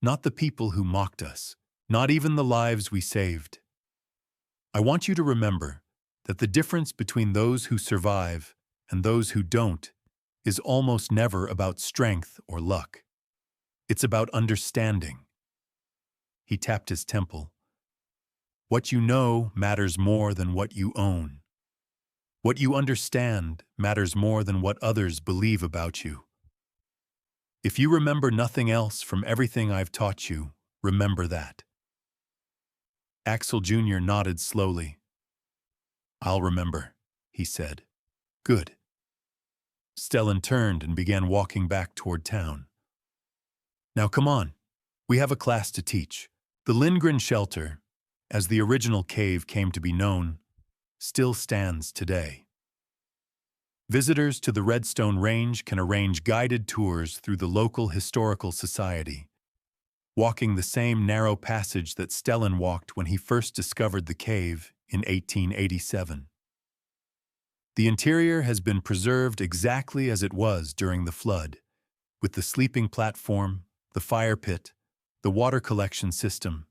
S1: Not the people who mocked us. Not even the lives we saved. I want you to remember that the difference between those who survive and those who don't is almost never about strength or luck. It's about understanding." He tapped his temple. "What you know matters more than what you own. What you understand matters more than what others believe about you. If you remember nothing else from everything I've taught you, remember that." Axel Jr. nodded slowly. "I'll remember," he said. "Good." Stellan turned and began walking back toward town. "Now come on. We have a class to teach." The Lindgren shelter, as the original cave came to be known, still stands today. Visitors to the Redstone Range can arrange guided tours through the local historical society, walking the same narrow passage that Stellan walked when he first discovered the cave in 1887. The interior has been preserved exactly as it was during the flood, with the sleeping platform, the fire pit, the water collection system,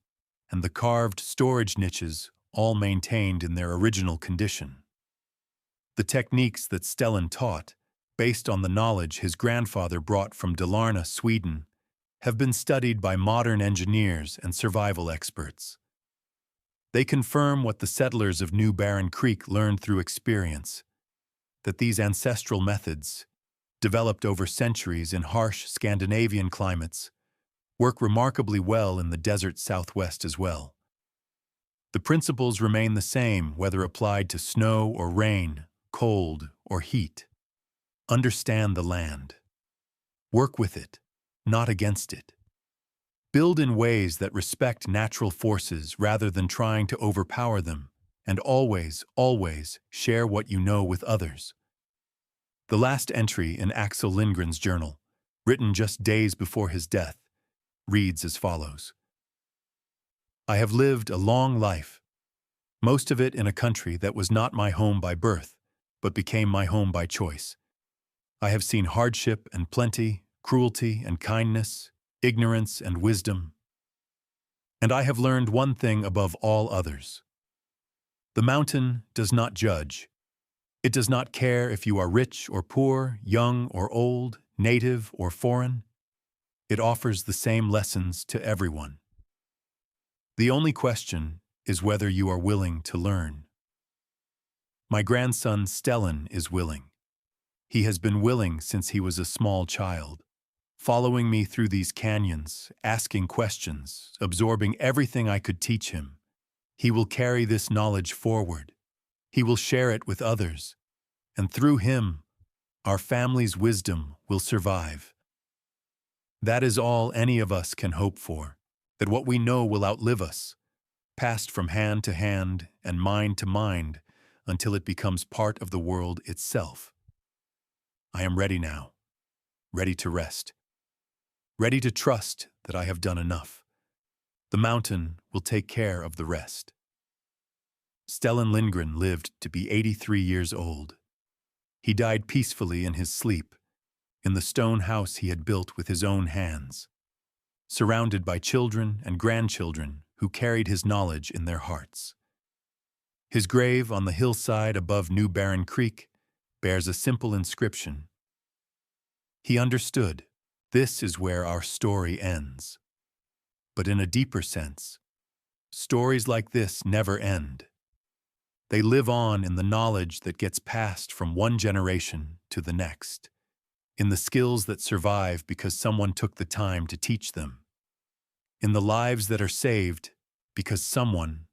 S1: and the carved storage niches all maintained in their original condition. The techniques that Stellan taught, based on the knowledge his grandfather brought from Dalarna, Sweden, have been studied by modern engineers and survival experts. They confirm what the settlers of New Barren Creek learned through experience, that these ancestral methods, developed over centuries in harsh Scandinavian climates, work remarkably well in the desert Southwest as well. The principles remain the same whether applied to snow or rain, cold or heat. Understand the land. Work with it, not against it. Build in ways that respect natural forces rather than trying to overpower them, and always, always share what you know with others. The last entry in Axel Lindgren's journal, written just days before his death, reads as follows. "I have lived a long life, most of it in a country that was not my home by birth, but became my home by choice. I have seen hardship and plenty, cruelty and kindness, ignorance and wisdom. And I have learned one thing above all others. The mountain does not judge. It does not care if you are rich or poor, young or old, native or foreign. It offers the same lessons to everyone. The only question is whether you are willing to learn. My grandson Stellan is willing. He has been willing since he was a small child, following me through these canyons, asking questions, absorbing everything I could teach him. He will carry this knowledge forward. He will share it with others. And through him, Our family's wisdom will survive. That is all any of us can hope for, that what we know will outlive us, passed from hand to hand and mind to mind until it becomes part of the world itself. I am ready now, ready to rest, ready to trust that I have done enough. The mountain will take care of the rest. Stellan Lindgren lived to be 83 years old. He died peacefully in his sleep, in the stone house he had built with his own hands, surrounded by children and grandchildren who carried his knowledge in their hearts. His grave on the hillside above New Barron Creek bears a simple inscription. He understood, this is where our story ends. But in a deeper sense, stories like this never end. They live on in the knowledge that gets passed from one generation to the next, in the skills that survive because someone took the time to teach them, in the lives that are saved because someone,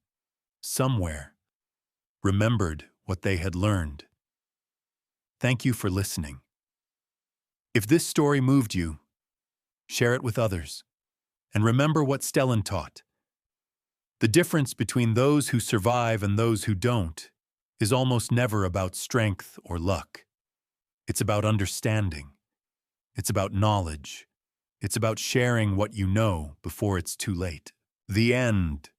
S1: somewhere, remembered what they had learned. Thank you for listening. If this story moved you, share it with others, and remember what Stellan taught. The difference between those who survive and those who don't is almost never about strength or luck. It's about understanding. It's about knowledge. It's about sharing what you know before it's too late. The end.